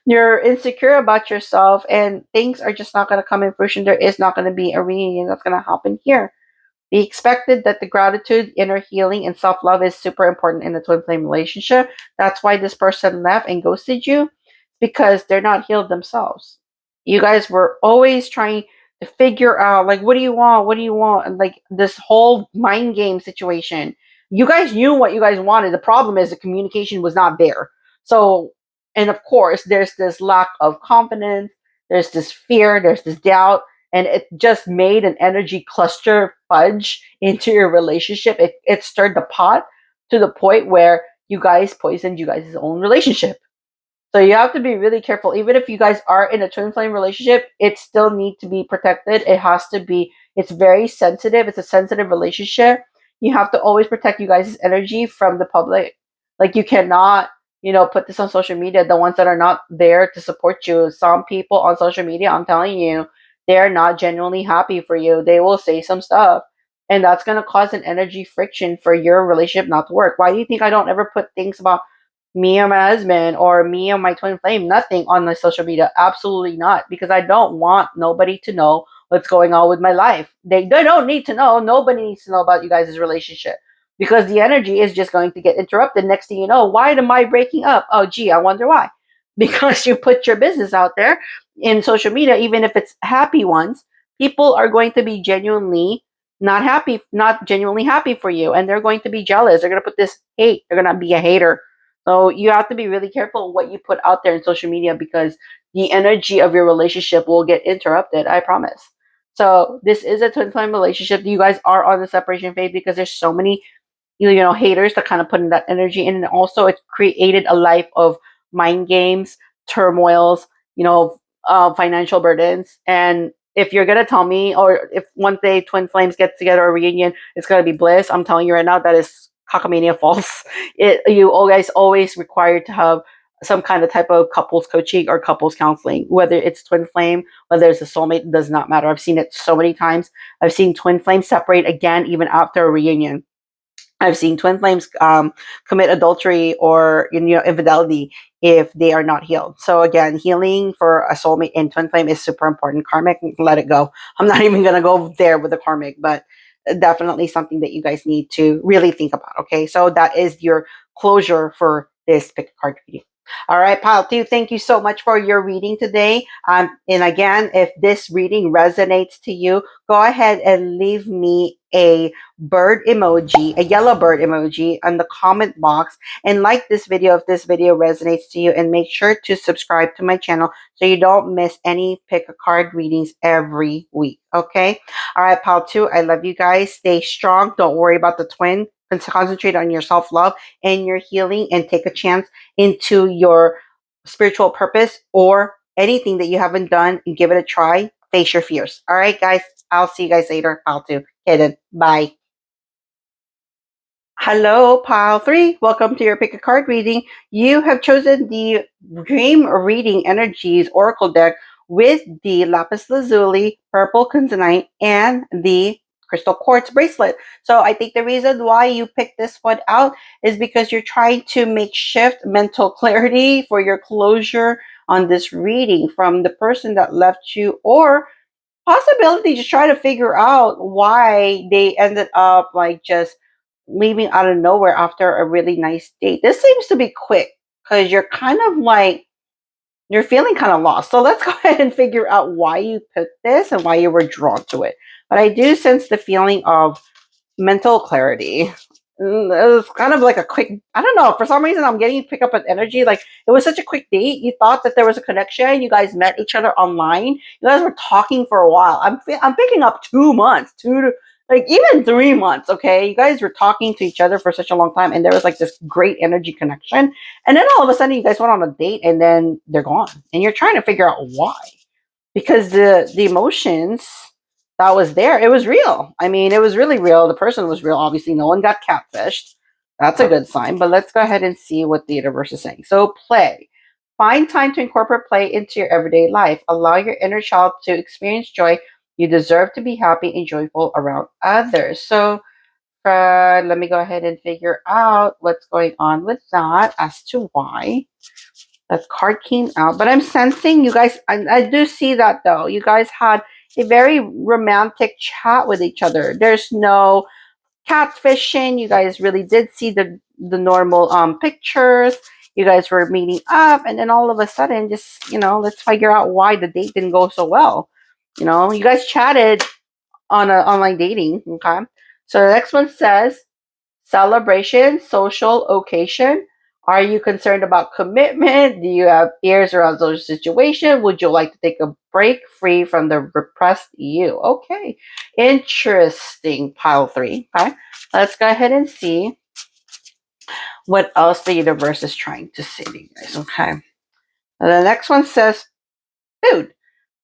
[SPEAKER 2] You're insecure about yourself, and things are just not going to come in fruition. There is not going to be a reunion that's going to happen here. Be expected that the gratitude, inner healing, and self love is super important in the twin flame relationship. That's why this person left and ghosted you, because they're not healed themselves. You guys were always trying to figure out, like, what do you want? What do you want? And like this whole mind game situation. You guys knew what you guys wanted. The problem is the communication was not there. So, and of course, there's this lack of confidence, there's this fear, there's this doubt, and it just made an energy cluster fudge into your relationship. It stirred the pot to the point where you guys poisoned you guys' own relationship. So you have to be really careful. Even if you guys are in a twin flame relationship, it still needs to be protected. It has to be, it's very sensitive. It's a sensitive relationship. You have to always protect you guys' energy from the public. Like, you cannot, put this on social media. The ones that are not there to support you. Some people on social media, I'm telling you, they're not genuinely happy for you. They will say some stuff. And that's going to cause an energy friction for your relationship not to work. Why do you think I don't ever put things about me or my husband or me or my twin flame, nothing on my social media? Absolutely not, because I don't want nobody to know what's going on with my life. They don't need to know. Nobody needs to know about you guys' relationship, because the energy is just going to get interrupted. Next thing you know, why am I breaking up? Oh, gee, I wonder why. Because you put your business out there in social media, even if it's happy ones, people are going to be genuinely not happy, not genuinely happy for you, and they're going to be jealous. They're going to put this hate. They're going to be a hater. So you have to be really careful what you put out there in social media, because the energy of your relationship will get interrupted. I promise. So this is a twin flame relationship. You guys are on the separation phase because there's so many, haters that kind of put in that energy in. And also it created a life of mind games, turmoils, financial burdens. And if you're gonna tell me, or if one day twin flames get together, a reunion, it's gonna be bliss, I'm telling you right now, that is cockamania false. You guys always required to have some kind of type of couples coaching or couples counseling, whether it's twin flame, whether it's a soulmate, it does not matter. I've seen it so many times. I've seen twin flames separate again even after a reunion. I've seen twin flames commit adultery or infidelity if they are not healed. So again, healing for a soulmate and twin flame is super important. Karmic, let it go. I'm not even gonna go there with the karmic, but definitely something that you guys need to really think about. Okay, so that is your closure for this pick a card reading. All right, Pile 2, thank you so much for your reading today. And again, if this reading resonates to you, go ahead and leave me a bird emoji, a yellow bird emoji on the comment box, and like this video if this video resonates to you, and make sure to subscribe to my channel so you don't miss any pick a card readings every week. Okay. All right, Pile 2, I love you guys. Stay strong. Don't worry about the twin. Concentrate on your self-love and your healing, and take a chance into your spiritual purpose, or anything that you haven't done and give it a try. Face your fears. All right, guys. I'll see you guys later. Pile 2. Okay, then. Bye. Hello, Pile 3. Welcome to your pick a card reading. You have chosen the Dream Reading Energies Oracle deck with the Lapis Lazuli, Purple Kunzanite, and the Crystal Quartz bracelet. So I think the reason why you picked this one out is because you're trying to make shift mental clarity for your closure on this reading from the person that left you, or possibility to try to figure out why they ended up like just leaving out of nowhere after a really nice date. This seems to be quick because you're kind of like you're feeling kind of lost. So let's go ahead and figure out why you picked this and why you were drawn to it. But I do sense the feeling of mental clarity. It was kind of like a quick, I don't know, for some reason I'm getting pick up with energy. Like it was such a quick date. You thought that there was a connection. You guys met each other online. You guys were talking for a while. I'm picking up 2 months, like even 3 months. Okay, you guys were talking to each other for such a long time, and there was like this great energy connection. And then all of a sudden, you guys went on a date, and then they're gone, and you're trying to figure out why, because the emotions that was there, it was real. I mean, it was really real. The person was real. Obviously, no one got catfished. That's a good sign. But let's go ahead and see what the universe is saying. So play. Find time to incorporate play into your everyday life. Allow your inner child to experience joy. You deserve to be happy and joyful around others. So let me go ahead and figure out what's going on with that as to why that card came out. But I'm sensing you guys, I do see that though. You guys had a very romantic chat with each other. There's no catfishing. You guys really did see the normal pictures. You guys were meeting up, and then all of a sudden, just let's figure out why the date didn't go so well. You guys chatted on online dating. Okay, so the next one says celebration, social occasion. Are you concerned about commitment? Do you have fears around social situation? Would you like to take a break free from the repressed you? Okay, interesting. Pile 3. Okay, let's go ahead and see what else the universe is trying to say to you guys. Okay, and the next one says food.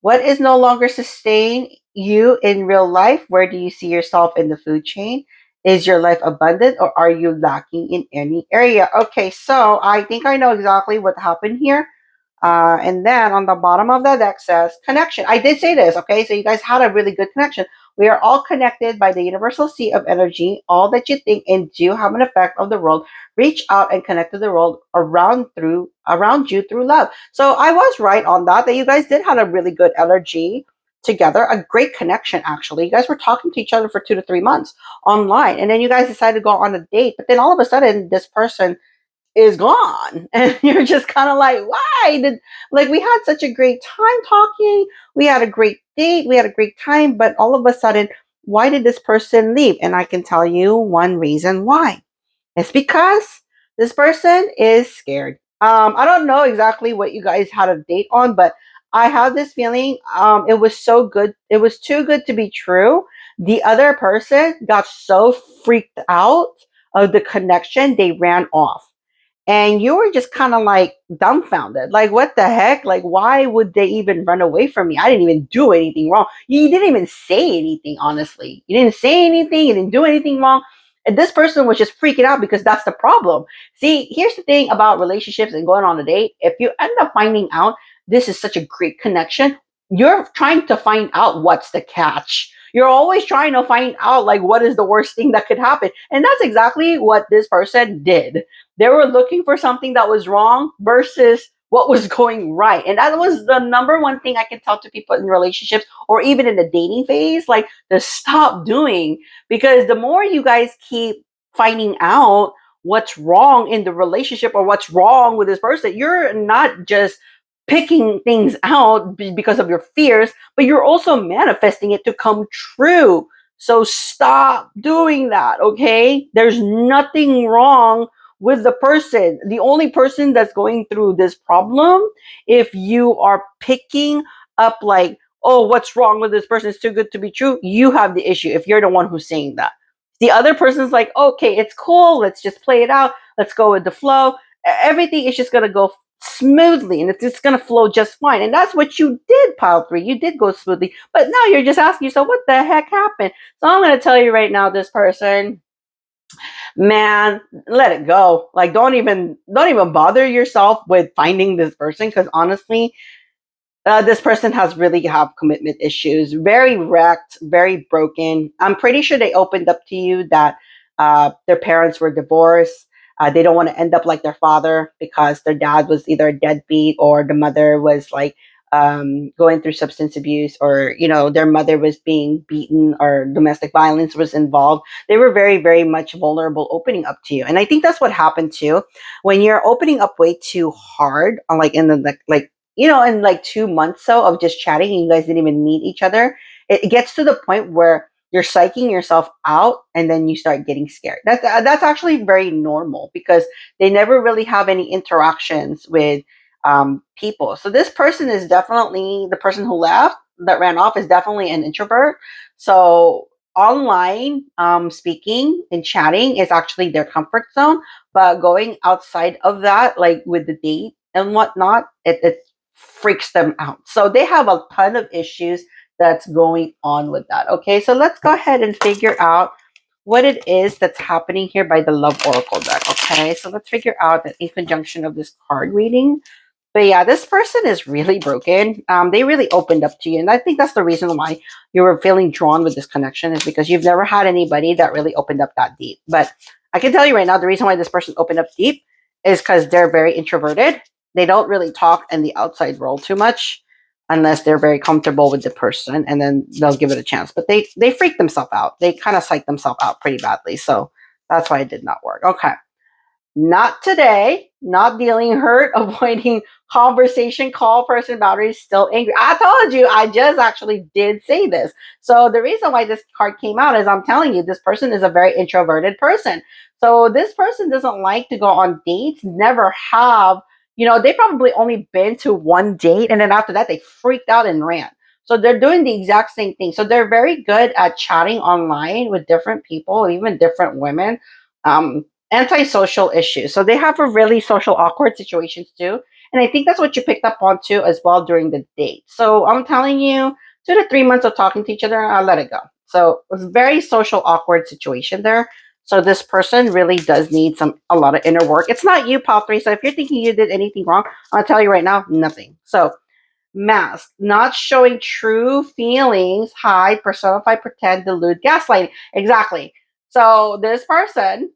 [SPEAKER 2] What is no longer sustain you in real life? Where do you see yourself in the food chain? Is your life abundant or are you lacking in any area? Okay, so I think I know exactly what happened here. And then on the bottom of the deck says connection. I did say this, okay? So you guys had a really good connection. We are all connected by the universal sea of energy. All that you think and do have an effect of the world. Reach out and connect to the world around you through love. So I was right on that you guys did have a really good energy together, a great connection actually. You guys were talking to each other for 2 to 3 months online, and then you guys decided to go on a date. But then all of a sudden, this person is gone and you're just kind of like, why did, like, we had such a great time talking, we had a great date, we had a great time, but all of a sudden, why did this person leave? And I can tell you one reason why. It's because this person is scared. I don't know exactly what you guys had a date on, but I have this feeling it was so good, it was too good to be true. The other person got so freaked out of the connection, they ran off, and you were just kind of like dumbfounded, like, what the heck, like, why would they even run away from me? I didn't even do anything wrong. You didn't even say anything, honestly. You didn't say anything, you didn't do anything wrong, and this person was just freaking out because that's the problem. See, here's the thing about relationships and going on a date. If you end up finding out this is such a great connection, you're trying to find out what's the catch. You're always trying to find out, like, what is the worst thing that could happen, and that's exactly what this person did. They were looking for something that was wrong versus what was going right. And that was the number one thing I can tell to people in relationships or even in the dating phase, like, to stop doing. Because the more you guys keep finding out what's wrong in the relationship or what's wrong with this person, you're not just picking things out because of your fears, but you're also manifesting it to come true. So stop doing that, okay? There's nothing wrong with the person. The only person that's going through this problem, if you are picking up like, oh, what's wrong with this person? It's too good to be true. You have the issue if you're the one who's saying that. The other person's like, okay, it's cool. Let's just play it out. Let's go with the flow. Everything is just going to go smoothly, and it's going to flow just fine. And that's what you did, pile three. You did go smoothly, but now you're just asking yourself, what the heck happened? So I'm going to tell you right now, this person, man, let it go. Like, don't even bother yourself with finding this person, because honestly, this person has really have commitment issues, very wrecked, very broken. I'm pretty sure they opened up to you that their parents were divorced. They don't want to end up like their father, because their dad was either a deadbeat, or the mother was like going through substance abuse, or their mother was being beaten, or domestic violence was involved. They were very, very much vulnerable opening up to you, and I think that's what happened too. When you're opening up way too hard, on like in the like in like 2 months so of just chatting, and you guys didn't even meet each other, it gets to the point where you're psyching yourself out, and then you start getting scared. That's actually very normal, because they never really have any interactions with people. So this person is definitely, the person who left, that ran off, is definitely an introvert. So online speaking and chatting is actually their comfort zone, but going outside of that, like with the date and whatnot, it freaks them out. So they have a ton of issues that's going on with that. Okay, so let's go ahead and figure out what it is that's happening here by the Love Oracle deck. Okay, so let's figure out that in conjunction of this card reading. But yeah, this person is really broken. They really opened up to you, and I think that's the reason why you were feeling drawn with this connection, is because you've never had anybody that really opened up that deep. But I can tell you right now, the reason why this person opened up deep is because they're very introverted. They don't really talk in the outside world too much, unless they're very comfortable with the person, and then they'll give it a chance. But they freak themselves out. They kind of psych themselves out pretty badly. So that's why it did not work. Okay. Not today. Not dealing hurt, avoiding conversation, call person, boundaries, still angry. I told you, I just actually did say this. So the reason why this card came out is, I'm telling you, this person is a very introverted person. So this person doesn't like to go on dates, never have. They probably only been to one date, and then after that, they freaked out and ran. So they're doing the exact same thing. So they're very good at chatting online with different people, even different women. Antisocial issues. So they have a really social awkward situations too. And I think that's what you picked up on too as well during the date. So I'm telling you, 2 to 3 months of talking to each other, I'll let it go. So it was a very social awkward situation there. So this person really does need a lot of inner work. It's not you, Pop 3. So if you're thinking you did anything wrong, I'll tell you right now, nothing. So mask, not showing true feelings, hide, personify, pretend, delude, gaslighting. Exactly. So this person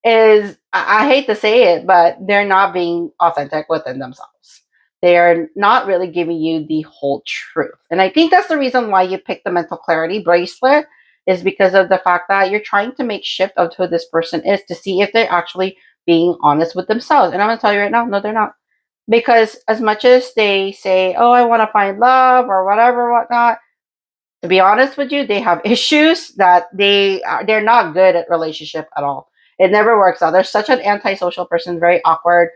[SPEAKER 2] is, I hate to say it, but they're not being authentic within themselves. They are not really giving you the whole truth. And I think that's the reason why you picked the mental clarity bracelet, is because of the fact that you're trying to make shift of who this person is, to see if they're actually being honest with themselves. And I'm going to tell you right now, no, they're not. Because as much as they say, oh, I want to find love or whatever, whatnot, to be honest with you, they have issues that they're not good at relationship at all. It never works out. They're such an antisocial person, very awkward,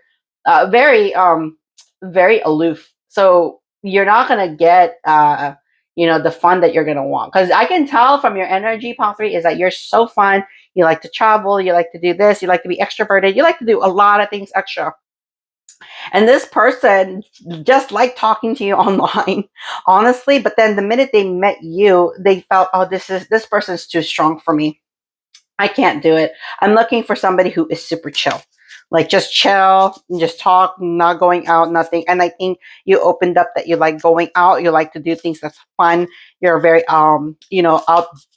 [SPEAKER 2] very aloof. So you're not gonna get the fun that you're gonna want. Because I can tell from your energy, Paul 3, is that you're so fun. You like to travel, you like to do this, you like to be extroverted, you like to do a lot of things extra. And this person just liked talking to you online, honestly. But then the minute they met you, they felt, oh, this person's too strong for me. I can't do it. I'm looking for somebody who is super chill. Like just chill, just talk, not going out, nothing. And I think you opened up that you like going out, you like to do things that's fun. You're very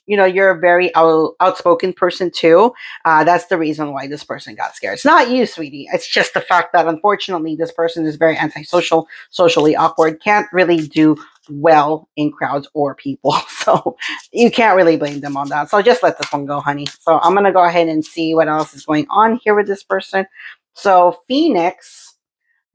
[SPEAKER 2] you're a very outspoken person too. That's the reason why this person got scared. It's not you, sweetie. It's just the fact that unfortunately this person is very antisocial, socially awkward, can't really do well in crowds or people. So you can't really blame them on that. So just let this one go, honey. So I'm going to go ahead and see what else is going on here with this person. So Phoenix,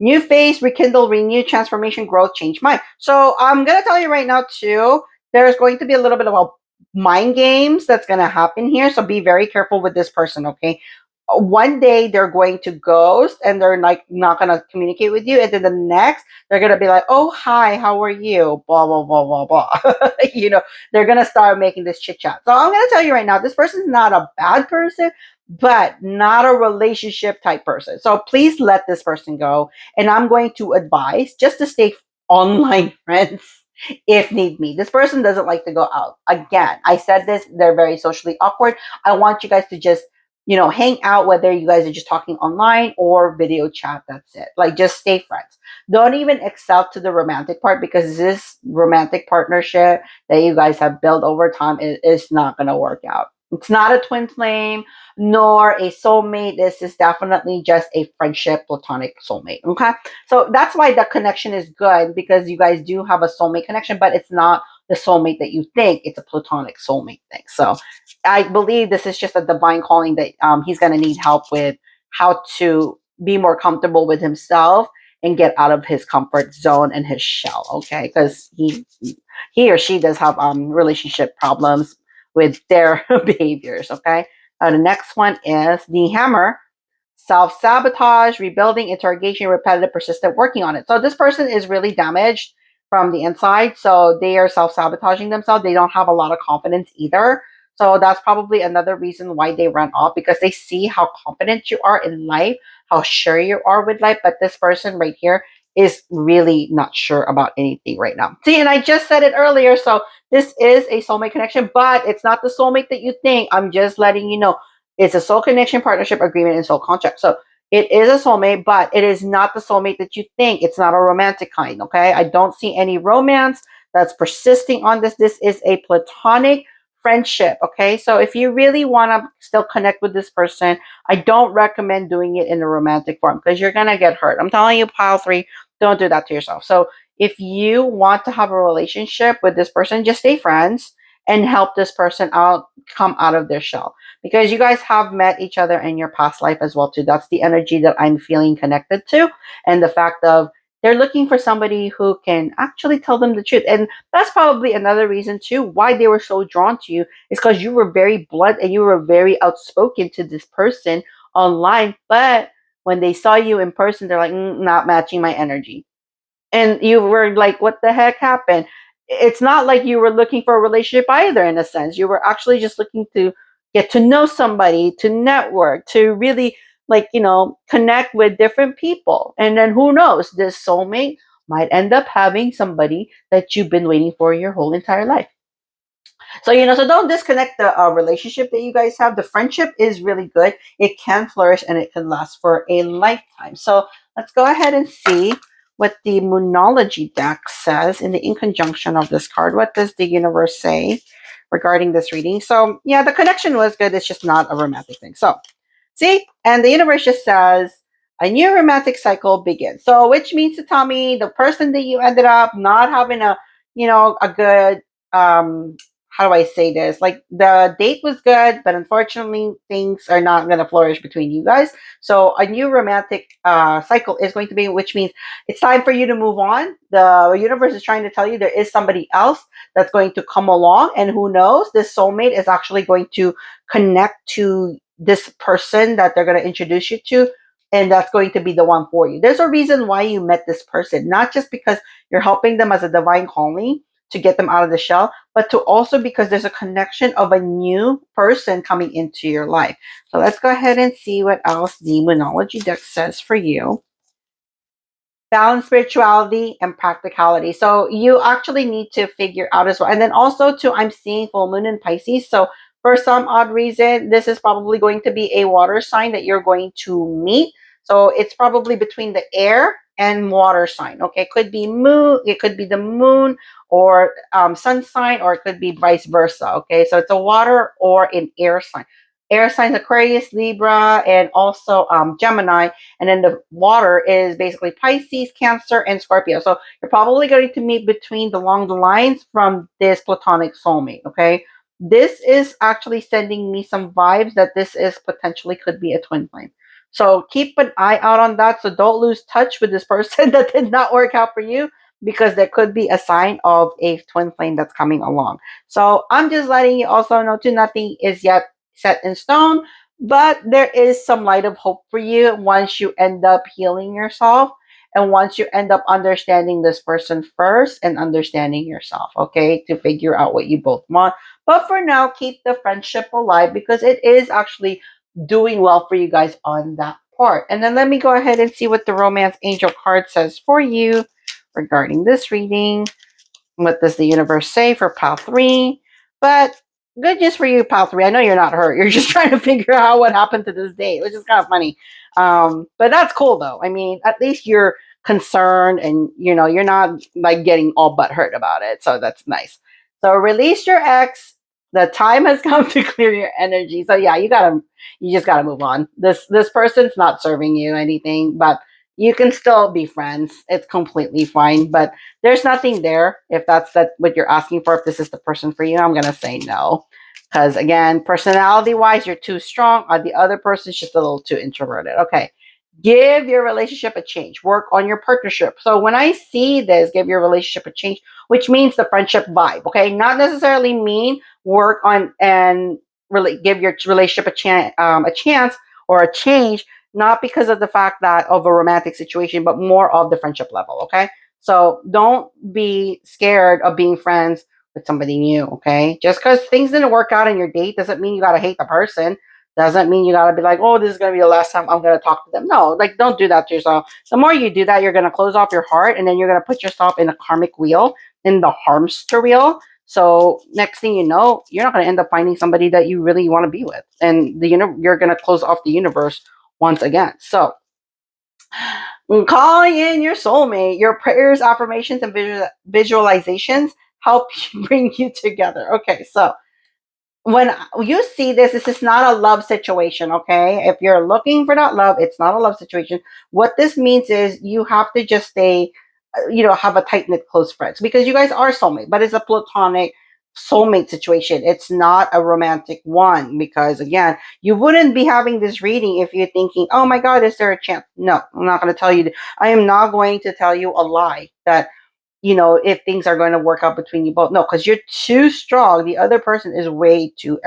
[SPEAKER 2] new phase, rekindle, renew, transformation, growth, change mind. So I'm going to tell you right now too, there's going to be a little bit of a mind games that's going to happen here. So be very careful with this person, okay? One day they're going to ghost and they're like not going to communicate with you, and then the next they're going to be like, oh hi, how are you, blah blah blah blah blah. They're going to start making this chit chat. So I'm going to tell you right now, this person's not a bad person, but not a relationship type person. So please let this person go. And I'm going to advise just to stay online friends if need be. This person doesn't like to go out. Again, I said this, they're very socially awkward. I want you guys to just, hang out, whether you guys are just talking online or video chat. That's it. Like, just stay friends. Don't even excel to the romantic part, because this romantic partnership that you guys have built over time is not going to work out. It's not a twin flame nor a soulmate. This is definitely just a friendship, platonic soulmate. Okay. So that's why the connection is good, because you guys do have a soulmate connection, but it's not the soulmate that you think. It's a platonic soulmate thing. So I believe this is just a divine calling that he's going to need help with how to be more comfortable with himself and get out of his comfort zone and his shell. Okay. Because he or she does have relationship problems with their behaviors. Okay. The next one is the hammer. Self-sabotage, rebuilding, interrogation, repetitive, persistent, working on it. So this person is really damaged from the inside. So they are self-sabotaging themselves. They don't have a lot of confidence either. So that's probably another reason why they run off, because they see how confident you are in life, how sure you are with life. But this person right here is really not sure about anything right now. See, and I just said it earlier. So this is a soulmate connection, but it's not the soulmate that you think. I'm just letting you know it's a soul connection, partnership, agreement, and soul contract. So it is a soulmate, but it is not the soulmate that you think. It's not a romantic kind, okay? I don't see any romance that's persisting on this. This is a platonic friendship, okay? So if you really want to still connect with this person, I don't recommend doing it in a romantic form, because you're going to get hurt. I'm telling you, pile 3, don't do that to yourself. So if you want to have a relationship with this person, just stay friends and help this person out, come out of their shell, because you guys have met each other in your past life as well too. That's the energy that I'm feeling connected to, and the fact of they're looking for somebody who can actually tell them the truth. And that's probably another reason too why they were so drawn to you, is because you were very blunt and you were very outspoken to this person online, but when they saw you in person, they're like, not matching my energy. And you were like, what the heck happened? It's not like you were looking for a relationship either. In a sense, you were actually just looking to get to know somebody, to network, to really, like, connect with different people. And then who knows, this soulmate might end up having somebody that you've been waiting for your whole entire life. So, so don't disconnect the relationship that you guys have. The friendship is really good. It can flourish and it can last for a lifetime. So let's go ahead and see what the Moonology deck says in conjunction of this card. What does the universe say regarding this reading? So yeah, the connection was good. It's just not a romantic thing. So see, and the universe just says a new romantic cycle begins. So which means to tell me the person that you ended up not having a good, how do I say this? Like, the date was good, but unfortunately things are not going to flourish between you guys. So a new romantic cycle is going to be, which means it's time for you to move on. The universe is trying to tell you there is somebody else that's going to come along, and who knows, this soulmate is actually going to connect to this person that they're going to introduce you to, and that's going to be the one for you. There's a reason why you met this person, not just because you're helping them as a divine calling to get them out of the shell, but to also because there's a connection of a new person coming into your life. So let's go ahead and see what else the Moonology deck says for you. Balance, spirituality, and practicality. So you actually need to figure out as well. And then also too, I'm seeing full moon in Pisces. So for some odd reason, this is probably going to be a water sign that you're going to meet. So it's probably between the air and water sign. Okay, it could be moon, it could be the moon, or sun sign, or it could be vice versa. Okay, so it's a water or an air sign. Air signs Aquarius, Libra, and also Gemini. And then the water is basically Pisces, Cancer, and Scorpio. So you're probably going to meet along the lines from this platonic soulmate. Okay, this is actually sending me some vibes that this is potentially could be a twin flame. So keep an eye out on that. So don't lose touch with this person that did not work out for you, because there could be a sign of a twin flame that's coming along. So I'm just letting you also know too, nothing is yet set in stone, but there is some light of hope for you once you end up healing yourself, and once you end up understanding this person first and understanding yourself, okay, to figure out what you both want. But for now, keep the friendship alive, because it is actually doing well for you guys on that part. And then let me go ahead and see what the romance angel card says for you regarding this reading. What does the universe say for pile 3? But good news for you, pile 3. I know you're not hurt. You're just trying to figure out what happened to this date, which is kind of funny. But that's cool, though. I mean, at least you're concerned and, you're not like getting all butt hurt about it. So that's nice. So release your ex. The time has come to clear your energy. So yeah, you just gotta move on. This person's not serving you anything, but you can still be friends. It's completely fine. But there's nothing there. If that's what you're asking for, if this is the person for you, I'm gonna say no. Because again, personality wise, you're too strong. The other person's just a little too introverted. Okay. Give your relationship a change. Work on your partnership. So when I see this, give your relationship a change, which means the friendship vibe. Okay. Not necessarily mean work on and really give your relationship a chance or a change, not because of the fact that of a romantic situation, but more of the friendship level. Okay. So don't be scared of being friends with somebody new. Okay. Just because things didn't work out in your date doesn't mean you got to hate the person. Doesn't mean you got to be like, oh, this is going to be the last time I'm going to talk to them. No, like, don't do that to yourself. The more you do that, you're going to close off your heart and then you're going to put yourself in a karmic wheel, in the harmster wheel. So next thing you know, you're not going to end up finding somebody that you really want to be with. And you're going to close off the universe once again. So calling in your soulmate, your prayers, affirmations, and visualizations help bring you together. Okay, so when you see this is not a love situation, okay? If you're looking for that love, it's not a love situation. What this means is you have to just stay, have a tight knit close friends because you guys are soulmate, but it's a platonic soulmate situation. It's not a romantic one because, again, you wouldn't be having this reading if you're thinking, oh my God, is there a chance? No, I'm not going to tell you. I am not going to tell you a lie that if things are going to work out between you both. No, because you're too strong. The other person is way too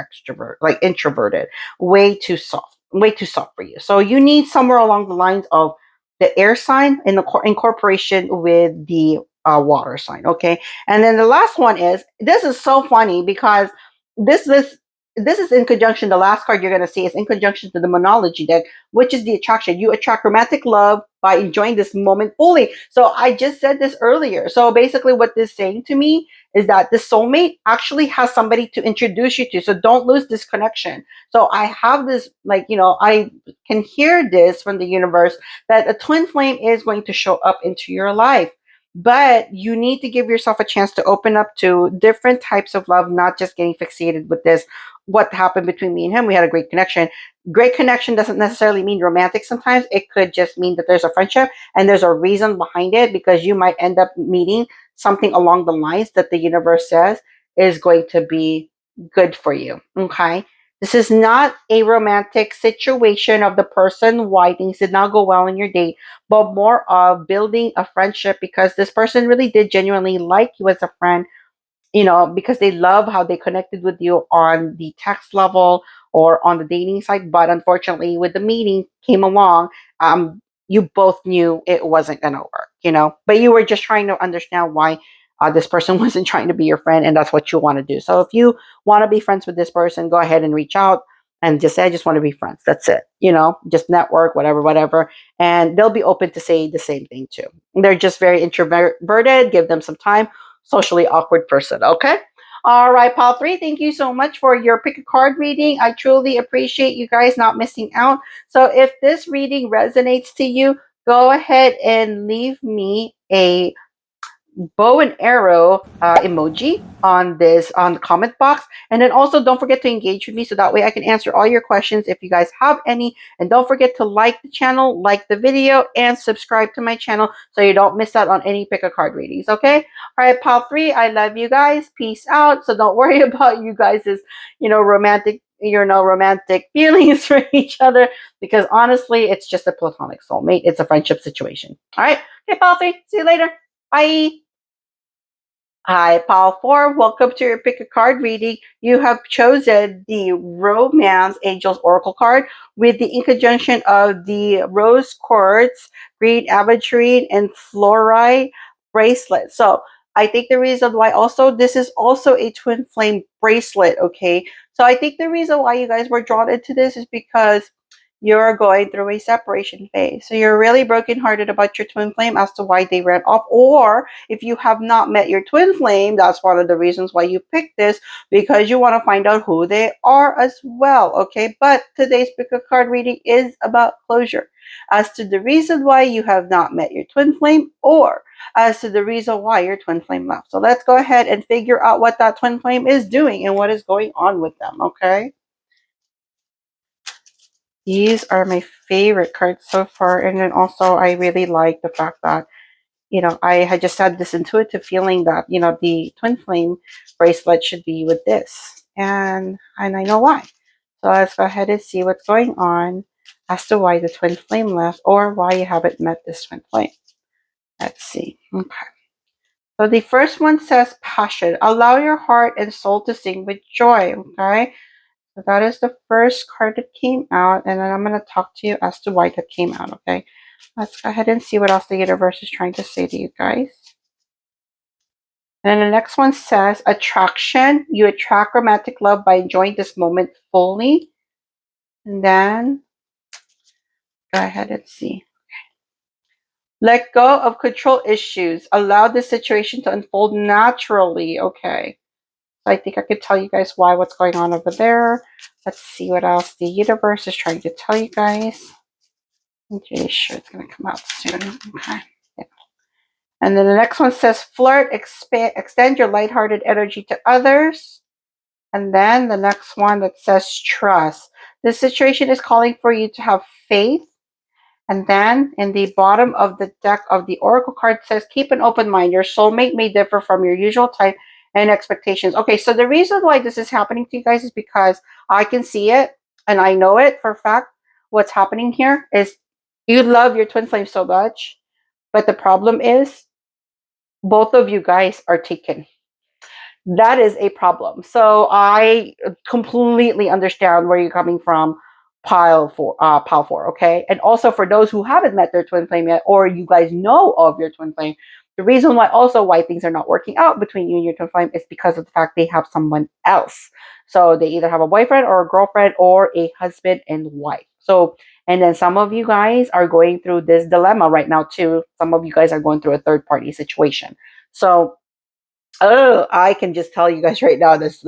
[SPEAKER 2] like introverted, way too soft for you. So you need somewhere along the lines of the air sign in the incorporation with the water sign. Okay. And then the last one is, this is so funny because this is this is in conjunction. The last card you're going to see is in conjunction to the monology deck, which is the attraction. You attract romantic love by enjoying this moment fully. So I just said this earlier. So basically what this is saying to me is that the soulmate actually has somebody to introduce you to. So don't lose this connection. So I have this, I can hear this from the universe that a twin flame is going to show up into your life. But you need to give yourself a chance to open up to different types of love, not just getting fixated with this. What happened between me and him? We had a great connection. Great connection doesn't necessarily mean romantic. Sometimes it could just mean that there's a friendship and there's a reason behind it, because you might end up meeting something along the lines that the universe says is going to be good for you. Okay. This is not a romantic situation of the person why things did not go well in your date, but more of building a friendship because this person really did genuinely like you as a friend, because they love how they connected with you on the text level or on the dating site. But unfortunately, with the meeting came along, you both knew it wasn't going to work, but you were just trying to understand why this person wasn't trying to be your friend. And that's what you want to do. So if you want to be friends with this person, go ahead and reach out and just say, I just want to be friends. That's it. Just network, whatever. And they'll be open to say the same thing too. They're just very introverted. Give them some time. Socially awkward person. Okay. All right, pile 3. Thank you so much for your pick a card reading. I truly appreciate you guys not missing out. So if this reading resonates to you, go ahead and leave me a bow and arrow emoji on the comment box, and then also don't forget to engage with me so that way I can answer all your questions if you guys have any. And don't forget to like the channel, like the video, and subscribe to my channel so you don't miss out on any pick a card readings. Okay. All right, pile 3, I love you guys. Peace out. So don't worry about you guys' romantic feelings for each other, because honestly it's just a platonic soulmate. It's a friendship situation. All right. Okay, pile 3, see you later. Bye. Hi, pile 4. Welcome to your pick a card reading. You have chosen the Romance Angels Oracle card with the in conjunction of the Rose Quartz, Green Aventurine, and Fluorite bracelet. So I think the reason why also, this is also a twin flame bracelet, okay? So I think the reason why you guys were drawn into this is because you're going through a separation phase. So you're really brokenhearted about your twin flame as to why they ran off. Or if you have not met your twin flame, that's one of the reasons why you picked this, because you want to find out who they are as well. Okay. But today's pick a card reading is about closure as to the reason why you have not met your twin flame, or as to the reason why your twin flame left. So let's go ahead and figure out what that twin flame is doing and what is going on with them. Okay. These are my favorite cards so far. And then also, I really like the fact that, I had just had this intuitive feeling that, the twin flame bracelet should be with this. And I know why. So let's go ahead and see what's going on as to why the twin flame left, or why you haven't met this twin flame. Let's see. Okay. So the first one says passion. Allow your heart and soul to sing with joy. Okay. So that is the first card that came out, and then I'm going to talk to you as to why that came out, okay? Let's go ahead and see what else the universe is trying to say to you guys. And then the next one says attraction. You attract romantic love by enjoying this moment fully. And then go ahead and see. Let go of control issues. Allow the situation to unfold naturally, okay? I think I could tell you guys what's going on over there. Let's see what else the universe is trying to tell you guys. I'm pretty sure it's going to come out soon. Okay. Yeah. And then the next one says flirt, extend your lighthearted energy to others. And then the next one that says trust. This situation is calling for you to have faith. And then in the bottom of the deck of the Oracle card says, keep an open mind. Your soulmate may differ from your usual type and expectations. Okay, so the reason why this is happening to you guys is because I can see it and I know it for a fact. What's happening here is you love your twin flame so much, but the problem is both of you guys are taken. That is a problem. So I completely understand where you're coming from, pile four, okay? And also for those who haven't met their twin flame yet, or you guys know of your twin flame, the reason why things are not working out between you and your twin flame is because of the fact they have someone else. So they either have a boyfriend or a girlfriend or a husband and wife. So, and then some of you guys are going through this dilemma right now too. Some of you guys are going through a third party situation. So I can just tell you guys right now, this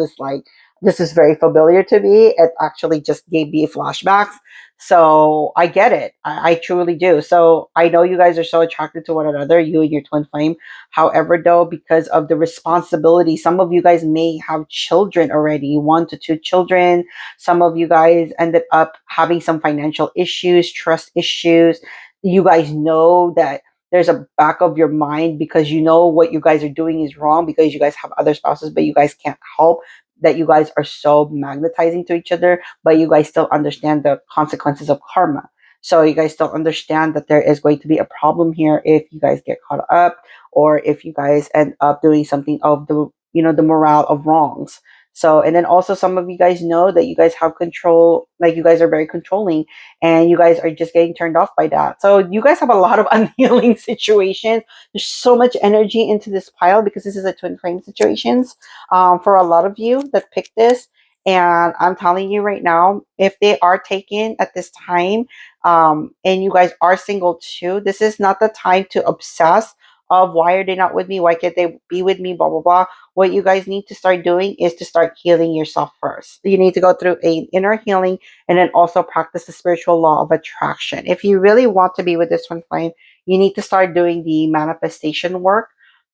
[SPEAKER 2] is very familiar to me. It actually just gave me flashbacks. So I get it. I truly do. So I know you guys are so attracted to one another, you and your twin flame. However, though, because of the responsibility, some of you guys may have children already, 1 to 2 children. Some of you guys ended up having some financial issues, trust issues. You guys know that there's a back of your mind because you know what you guys are doing is wrong, because you guys have other spouses, but you guys can't help that you guys are so magnetizing to each other, but you guys still understand the consequences of karma. So you guys still understand that there is going to be a problem here if you guys get caught up, or if you guys end up doing something of the morale of wrongs. So, and then also some of you guys know that you guys have control, like you guys are very controlling, and you guys are just getting turned off by that. So you guys have a lot of unhealing situations. There's so much energy into this pile because this is a twin flame situations for a lot of you that picked this. And I'm telling you right now, if they are taken at this time, and you guys are single too, this is not the time to obsess of why are they not with me? Why can't they be with me? Blah, blah, blah. What you guys need to start doing is to start healing yourself first. You need to go through an inner healing, and then also practice the spiritual law of attraction. If you really want to be with this twin flame, you need to start doing the manifestation work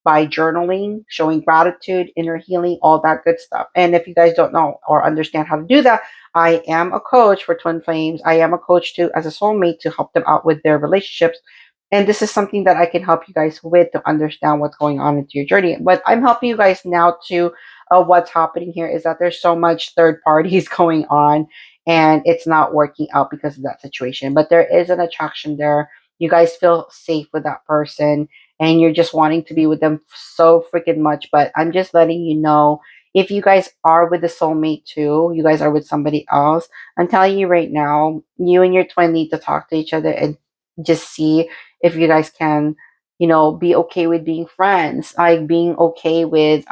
[SPEAKER 2] by journaling, showing gratitude, inner healing, all that good stuff. And if you guys don't know or understand how to do that, I am a coach for twin flames. I am a coach too as a soulmate to help them out with their relationships. And this is something that I can help you guys with to understand what's going on into your journey. But I'm helping you guys now to what's happening here is that there's so much third parties going on, and it's not working out because of that situation. But there is an attraction there. You guys feel safe with that person, and you're just wanting to be with them so freaking much. But I'm just letting you know, if you guys are with a soulmate too, you guys are with somebody else, I'm telling you right now, you and your twin need to talk to each other and just see if you guys can be okay with being friends, like being okay with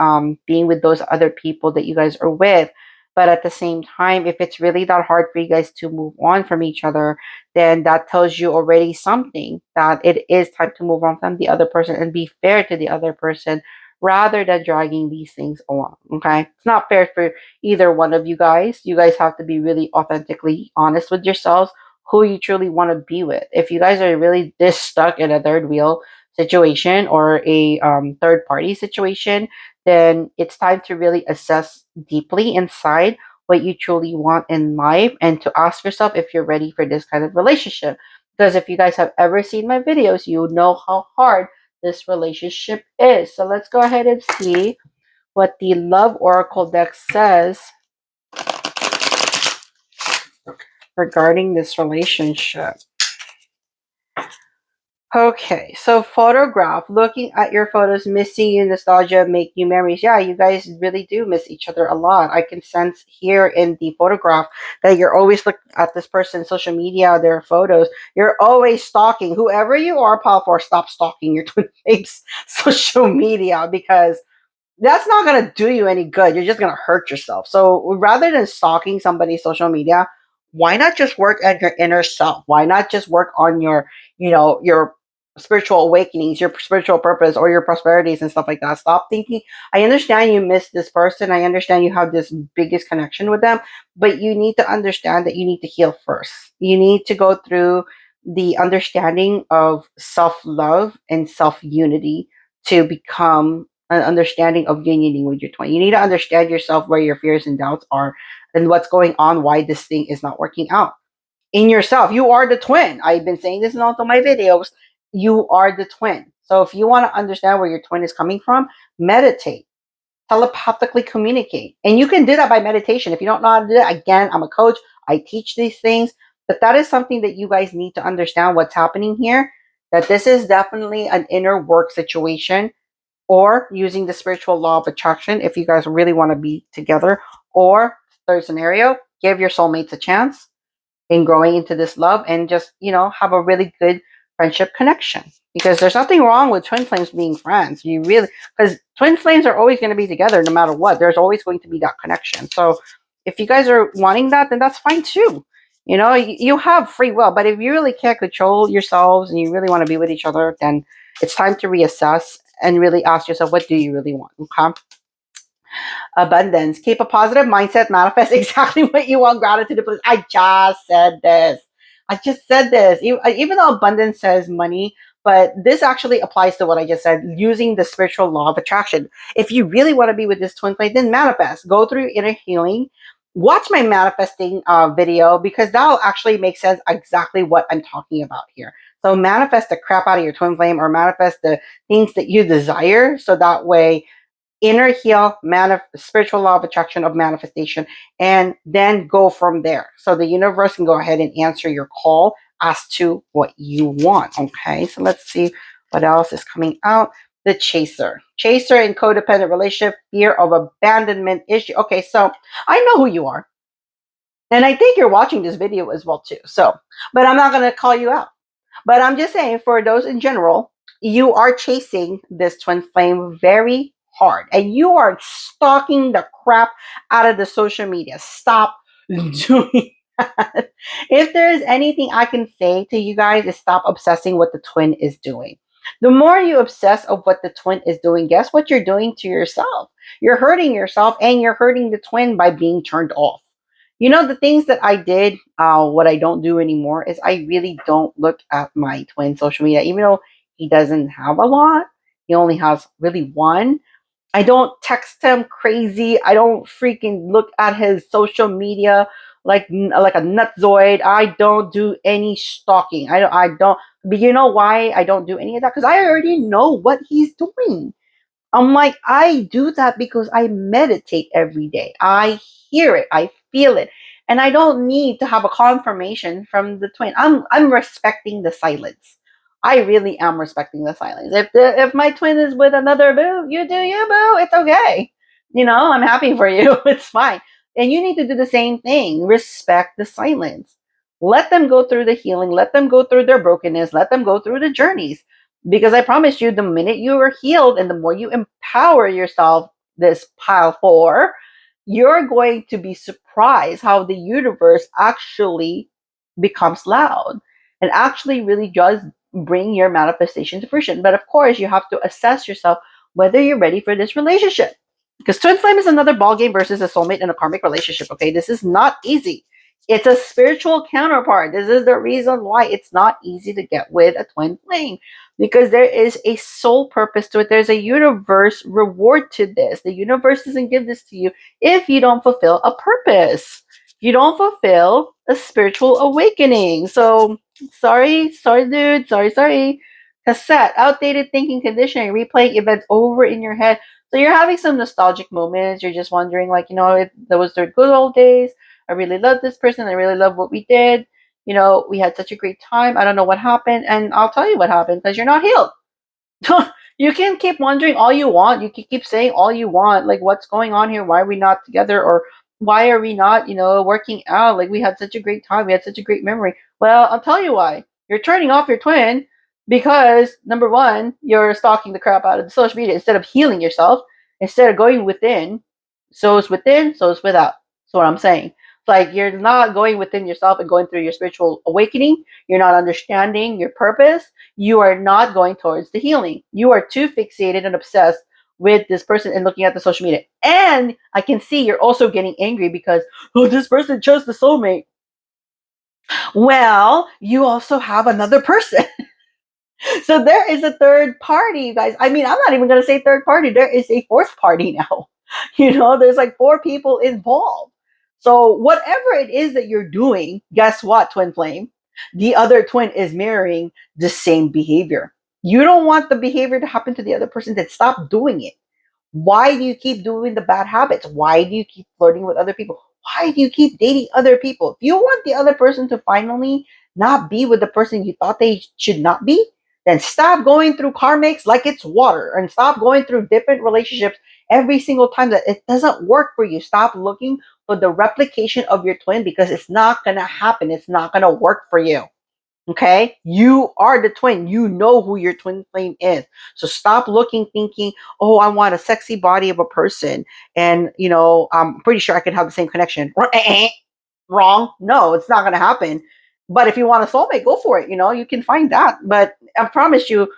[SPEAKER 2] being with those other people that you guys are with. But at the same time, if it's really that hard for you guys to move on from each other, then that tells you already something, that it is time to move on from the other person and be fair to the other person rather than dragging these things along. Okay, it's not fair for either one of you guys. You guys have to be really authentically honest with yourselves, who you truly want to be with. If you guys are really this stuck in a third wheel situation or a third party situation, then it's time to really assess deeply inside what you truly want in life and to ask yourself if you're ready for this kind of relationship. Because if you guys have ever seen my videos, you know how hard this relationship is. So let's go ahead and see what the Love Oracle deck says regarding this relationship. Okay, so photograph, looking at your photos, missing you, nostalgia, make new memories. Yeah, you guys really do miss each other a lot. I can sense here in the photograph that you're always looking at this person's social media, their photos. You're always stalking. Whoever you are, Pal 4, stop stalking your twin flames social media, because that's not going to do you any good. You're just going to hurt yourself. So rather than stalking somebody's social media, why not just work on your inner self? Why not just work on your spiritual awakenings, your spiritual purpose, or your prosperities and stuff like that? Stop thinking. I understand you miss this person. I understand you have this biggest connection with them, but you need to understand that you need to heal first. You need to go through the understanding of self-love and self-unity to become an understanding of unioning with your twin. You need to understand yourself, where your fears and doubts are, and what's going on, why this thing is not working out. In yourself, you are the twin. I've been saying this in all of my videos. You are the twin. So if you want to understand where your twin is coming from, meditate, telepathically communicate. And you can do that by meditation. If you don't know how to do it, again, I'm a coach. I teach these things. But that is something that you guys need to understand what's happening here. That this is definitely an inner work situation, or using the spiritual law of attraction if you guys really want to be together. Or third scenario, give your soulmates a chance in growing into this love and just, have a really good friendship connection. Because there's nothing wrong with twin flames being friends. Because twin flames are always going to be together no matter what. There's always going to be that connection. So if you guys are wanting that, then that's fine too. You have free will, but if you really can't control yourselves and you really want to be with each other, then it's time to reassess and really ask yourself, what do you really want? Okay. Abundance. Keep a positive mindset. Manifest exactly what you want. Gratitude. I just said this. Even though abundance says money, but this actually applies to what I just said, using the spiritual law of attraction. If you really want to be with this twin flame, then manifest. Go through inner healing. Watch my manifesting video, because that'll actually make sense exactly what I'm talking about here. So manifest the crap out of your twin flame, or manifest the things that you desire, so that way inner heal, spiritual law of attraction of manifestation, and then go from there. So the universe can go ahead and answer your call as to what you want. Okay, so let's see what else is coming out. The chaser. Chaser in codependent relationship, fear of abandonment issue. Okay, so I know who you are. And I think you're watching this video as well too. So, but I'm not going to call you out. But I'm just saying, for those in general, you are chasing this twin flame very hard, and you are stalking the crap out of the social media. Stop doing that. If there is anything I can say to you guys, is stop obsessing what the twin is doing. The more you obsess of what the twin is doing, guess what you're doing to yourself? You're hurting yourself, and you're hurting the twin by being turned off. The things that I did, what I don't do anymore is I really don't look at my twin social media, even though he doesn't have a lot. He only has really one. I don't text him crazy. I don't freaking look at his social media like a nutzoid. I don't do any stalking. I don't. But you know why I don't do any of that? Because I already know what he's doing. I'm like, I do that because I meditate every day. I hear it, I feel it, and I don't need to have a confirmation from the twin. I'm respecting the silence. I really am respecting the silence. If my twin is with another boo, you do you, boo. It's okay. I'm happy for you. It's fine. And you need to do the same thing. Respect the silence. Let them go through the healing. Let them go through their brokenness. Let them go through the journeys. Because I promise you, the minute you are healed and the more you empower yourself, this pile four, you're going to be surprised how the universe actually becomes loud and actually really does bring your manifestation to fruition. But of course, you have to assess yourself whether you're ready for this relationship. Because twin flame is another ballgame versus a soulmate in a karmic relationship. Okay, this is not easy. It's a spiritual counterpart. This is the reason why it's not easy to get with a twin flame, because there is a soul purpose to it. There's a universe reward to this. The universe doesn't give this to you if you don't fulfill a purpose. You don't fulfill a spiritual awakening. So sorry, dude. Sorry. Cassette, outdated thinking, conditioning, replaying events over in your head. So you're having some nostalgic moments. You're just wondering, like, if those were good old days. I really love this person. I really love what we did. We had such a great time. I don't know what happened. And I'll tell you what happened, because you're not healed. You can keep wondering all you want. You can keep saying all you want, like, what's going on here? Why are we not together? Or why are we not, working out? Like, we had such a great time. We had such a great memory. Well, I'll tell you why. You're turning off your twin because, number one, you're stalking the crap out of the social media instead of healing yourself, instead of going within. So it's within, so it's without. That's what I'm saying. It's like you're not going within yourself and going through your spiritual awakening. You're not understanding your purpose. You are not going towards the healing. You are too fixated and obsessed with this person and looking at the social media. And I can see you're also getting angry because, oh, this person chose the soulmate. Well, you also have another person. So there is a third party, you guys. I mean, I'm not even going to say third party. There is a fourth party now. There's like four people involved. So whatever it is that you're doing, guess what, twin flame? The other twin is mirroring the same behavior. You don't want the behavior to happen to the other person, then stop doing it. Why do you keep doing the bad habits? Why do you keep flirting with other people? Why do you keep dating other people? If you want the other person to finally not be with the person you thought they should not be, then stop going through karmics like it's water and stop going through different relationships every single time that it doesn't work for you. Stop looking for the replication of your twin, because it's not going to happen. It's not going to work for you. Okay, you are the twin. You know who your twin flame is. So stop looking, thinking, oh, I want a sexy body of a person, and I'm pretty sure I can have the same connection. Wrong. No, it's not going to happen. But if you want a soulmate, go for it. You can find that. But I promise you,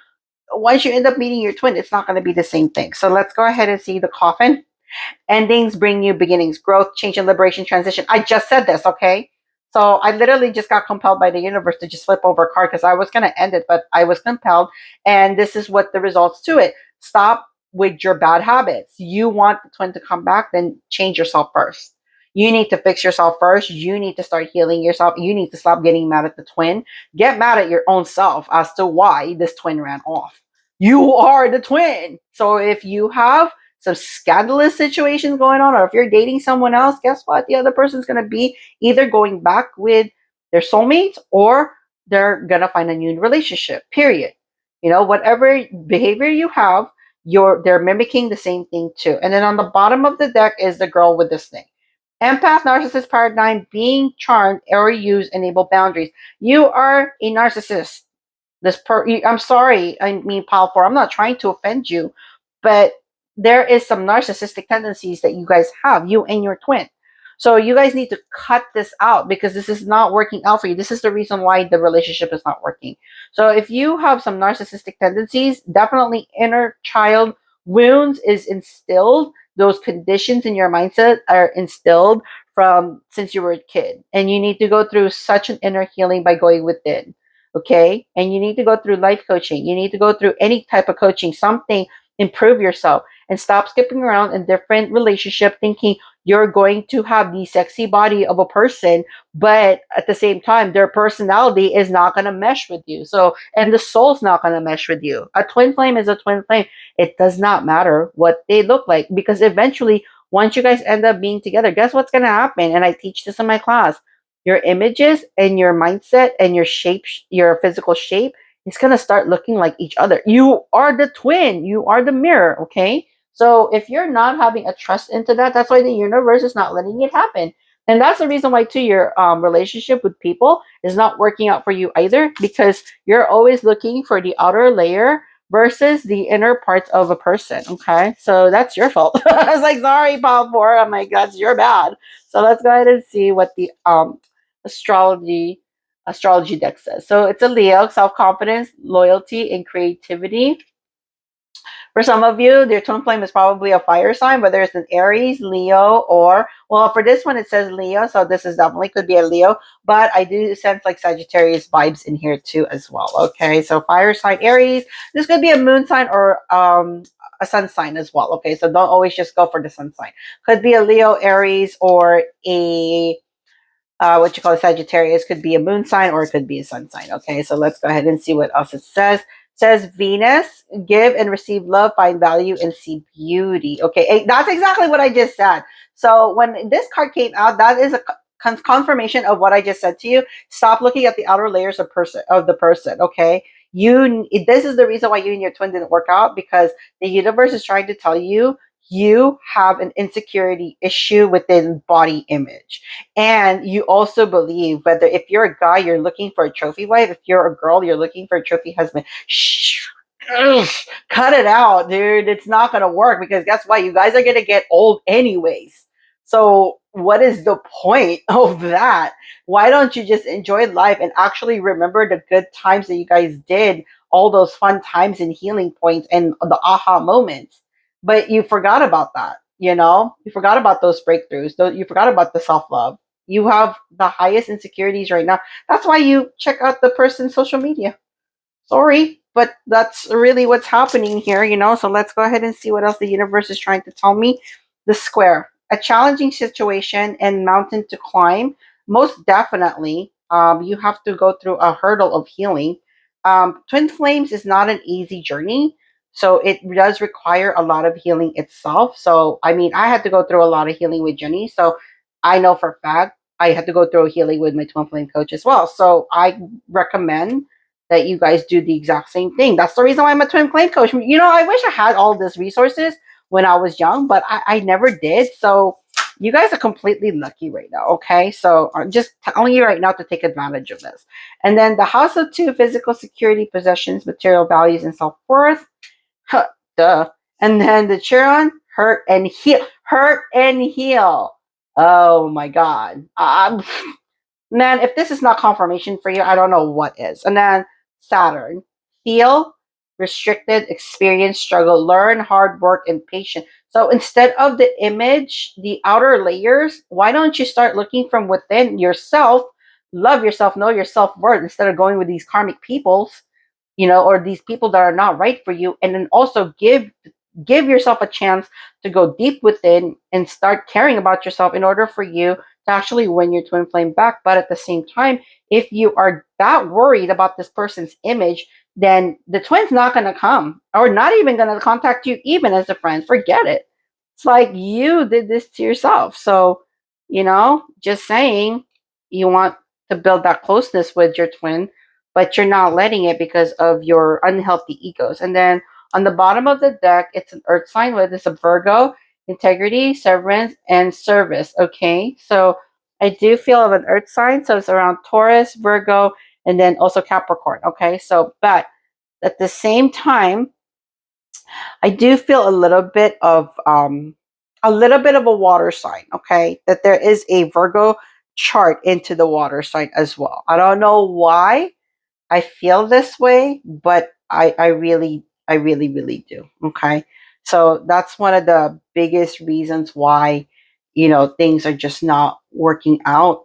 [SPEAKER 2] once you end up meeting your twin, it's not going to be the same thing. So let's go ahead and see the coffin. Endings bring new beginnings, growth, change, and liberation, transition. I just said this, okay? So I literally just got compelled by the universe to just flip over a card because I was going to end it, but I was compelled. And this is what the results to it. Stop with your bad habits. You want the twin to come back, then change yourself first. You need to fix yourself first. You need to start healing yourself. You need to stop getting mad at the twin. Get mad at your own self as to why this twin ran off. You are the twin. So if you have some scandalous situations going on, or if you're dating someone else, guess what? The other person's going to be either going back with their soulmates or they're going to find a new relationship, period. Whatever behavior you have, they're mimicking the same thing too. And then on the bottom of the deck is the girl with this thing. Empath narcissist paradigm: being charmed or used, enable boundaries. You are a narcissist. I'm sorry, I mean, Pal 4, I'm not trying to offend you, but there is some narcissistic tendencies that you guys have, you and your twin. So you guys need to cut this out, because this is not working out for you. This is the reason why the relationship is not working. So if you have some narcissistic tendencies, definitely inner child wounds is instilled. Those conditions in your mindset are instilled from since you were a kid. And you need to go through such an inner healing by going within. Okay? And you need to go through life coaching. You need to go through any type of coaching, something, improve yourself, and stop skipping around in different relationship thinking you're going to have the sexy body of a person, but at the same time their personality is not going to mesh with you. So, and the soul's not going to mesh with you. A twin flame is a twin flame. It does not matter what they look like, because eventually once you guys end up being together, guess what's going to happen? And I teach this in my class. Your images and your mindset and your shape, your physical shape, it's going to start looking like each other. You are the twin. You are the mirror, okay? So if you're not having a trust into that, that's why the universe is not letting it happen. And that's the reason why too your relationship with people is not working out for you either, because you're always looking for the outer layer versus the inner parts of a person. Okay, so that's your fault. I was like, sorry, Paul Four. I'm like, that's your bad. So let's go ahead and see what the astrology astrology deck says. So it's a Leo, self confidence, loyalty, and creativity. For some of you, their twin flame is probably a fire sign, whether it's an Aries, Leo, or, well, for this one, it says Leo, so this is definitely could be a Leo, but I do sense like Sagittarius vibes in here too as well. Okay, so fire sign, Aries. This could be a moon sign or a sun sign as well. Okay, so don't always just go for the sun sign. Could be a Leo, Aries, or a what you call a Sagittarius. Could be a moon sign or it could be a sun sign. Okay, so let's go ahead and see what else it says. It says Venus, give and receive love, find value, and see beauty. Okay, that's exactly what I just said. So when this card came out, that is a confirmation of what I just said to you. Stop looking at the outer layers of the person. Okay, this is the reason why you and your twin didn't work out, because the universe is trying to tell you you have an insecurity issue within body image. And you also believe, whether if you're a guy, you're looking for a trophy wife, if you're a girl, you're looking for a trophy husband. Shh, ugh, cut it out, dude. It's not going to work, because guess what? You guys are going to get old anyways. So what is the point of that? Why don't you just enjoy life and actually remember the good times that you guys did, all those fun times and healing points and the aha moments? But you forgot about that. You forgot about those breakthroughs. You forgot about the self love. You have the highest insecurities right now. That's why you check out the person's social media. Sorry, but that's really what's happening here. So let's go ahead and see what else the universe is trying to tell me. The square, a challenging situation and mountain to climb. Most definitely, you have to go through a hurdle of healing. Twin flames is not an easy journey, so it does require a lot of healing itself. So I mean, I had to go through a lot of healing with Jenny, so I know for a fact I had to go through a healing with my twin flame coach as well. So I recommend that you guys do the exact same thing. That's the reason why I'm a twin flame coach. I wish I had all these resources when I was young, but I never did. So you guys are completely lucky right now. Okay. So I'm just telling you right now to take advantage of this. And then the house of two, physical security, possessions, material values, and self worth. Duh. And then the Chiron, hurt and heal. Hurt and heal. Oh my God. Man, if this is not confirmation for you, I don't know what is. And then Saturn, feel, restricted, experience, struggle, learn, hard work, and patient. So instead of the image, the outer layers, why don't you start looking from within yourself, love yourself, know your self worth, instead of going with these karmic peoples, or these people that are not right for you, and then also give yourself a chance to go deep within and start caring about yourself in order for you to actually win your twin flame back. But at the same time, if you are that worried about this person's image, then the twin's not going to come, or not even going to contact you even as a friend. Forget it. It's like you did this to yourself. So, just saying, you want to build that closeness with your twin, but you're not letting it because of your unhealthy egos. And then on the bottom of the deck, it's an earth sign with this a Virgo, integrity, severance, and service. Okay, so I do feel of an earth sign, so it's around Taurus, Virgo, and then also Capricorn. Okay, so but at the same time, I do feel a little bit of a water sign. Okay, that there is a Virgo chart into the water sign as well. I don't know why I feel this way, but I really do. Okay. So that's one of the biggest reasons why, things are just not working out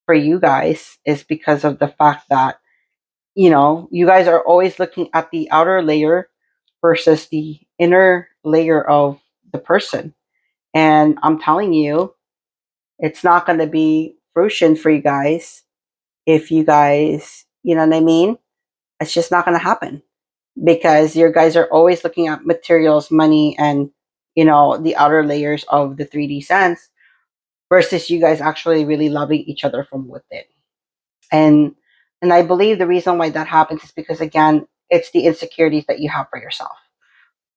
[SPEAKER 2] for you guys, is because of the fact that, you guys are always looking at the outer layer versus the inner layer of the person. And I'm telling you, it's not going to be fruition for you guys if you guys, you know what I mean? It's just not going to happen, because your guys are always looking at materials, money, and the outer layers of the 3D sense, versus you guys actually really loving each other from within. And I believe the reason why that happens is because, again, it's the insecurities that you have for yourself,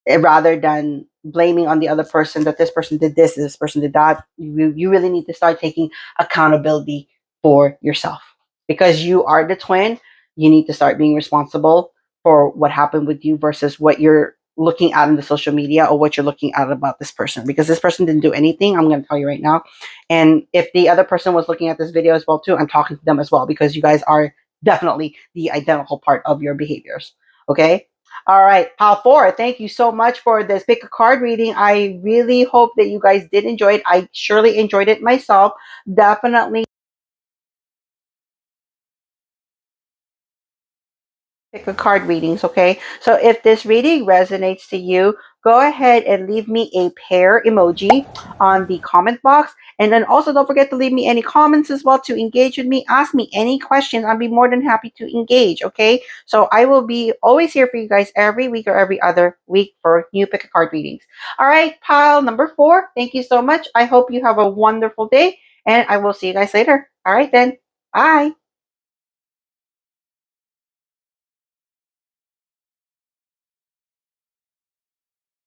[SPEAKER 2] rather than blaming on the other person that this person did this person did that. You really need to start taking accountability for yourself, because you are the twin. You need to start being responsible for what happened with you versus what you're looking at in the social media or what you're looking at about this person, because this person didn't do anything. I'm going to tell you right now. And if the other person was looking at this video as well too, I'm talking to them as well, because you guys are definitely the identical part of your behaviors. Okay. All right, pile four, thank you so much for this pick a card reading. I really hope that you guys did enjoy it. I surely enjoyed it myself. Definitely pick a card readings, okay? So if this reading resonates to you, go ahead and leave me a pair emoji on the comment box. And then also don't forget to leave me any comments as well to engage with me. Ask me any questions. I'll be more than happy to engage, okay? So I will be always here for you guys every week or every other week for new pick a card readings. All right, pile number four, thank you so much. I hope you have a wonderful day, and I will see you guys later. All right then, bye.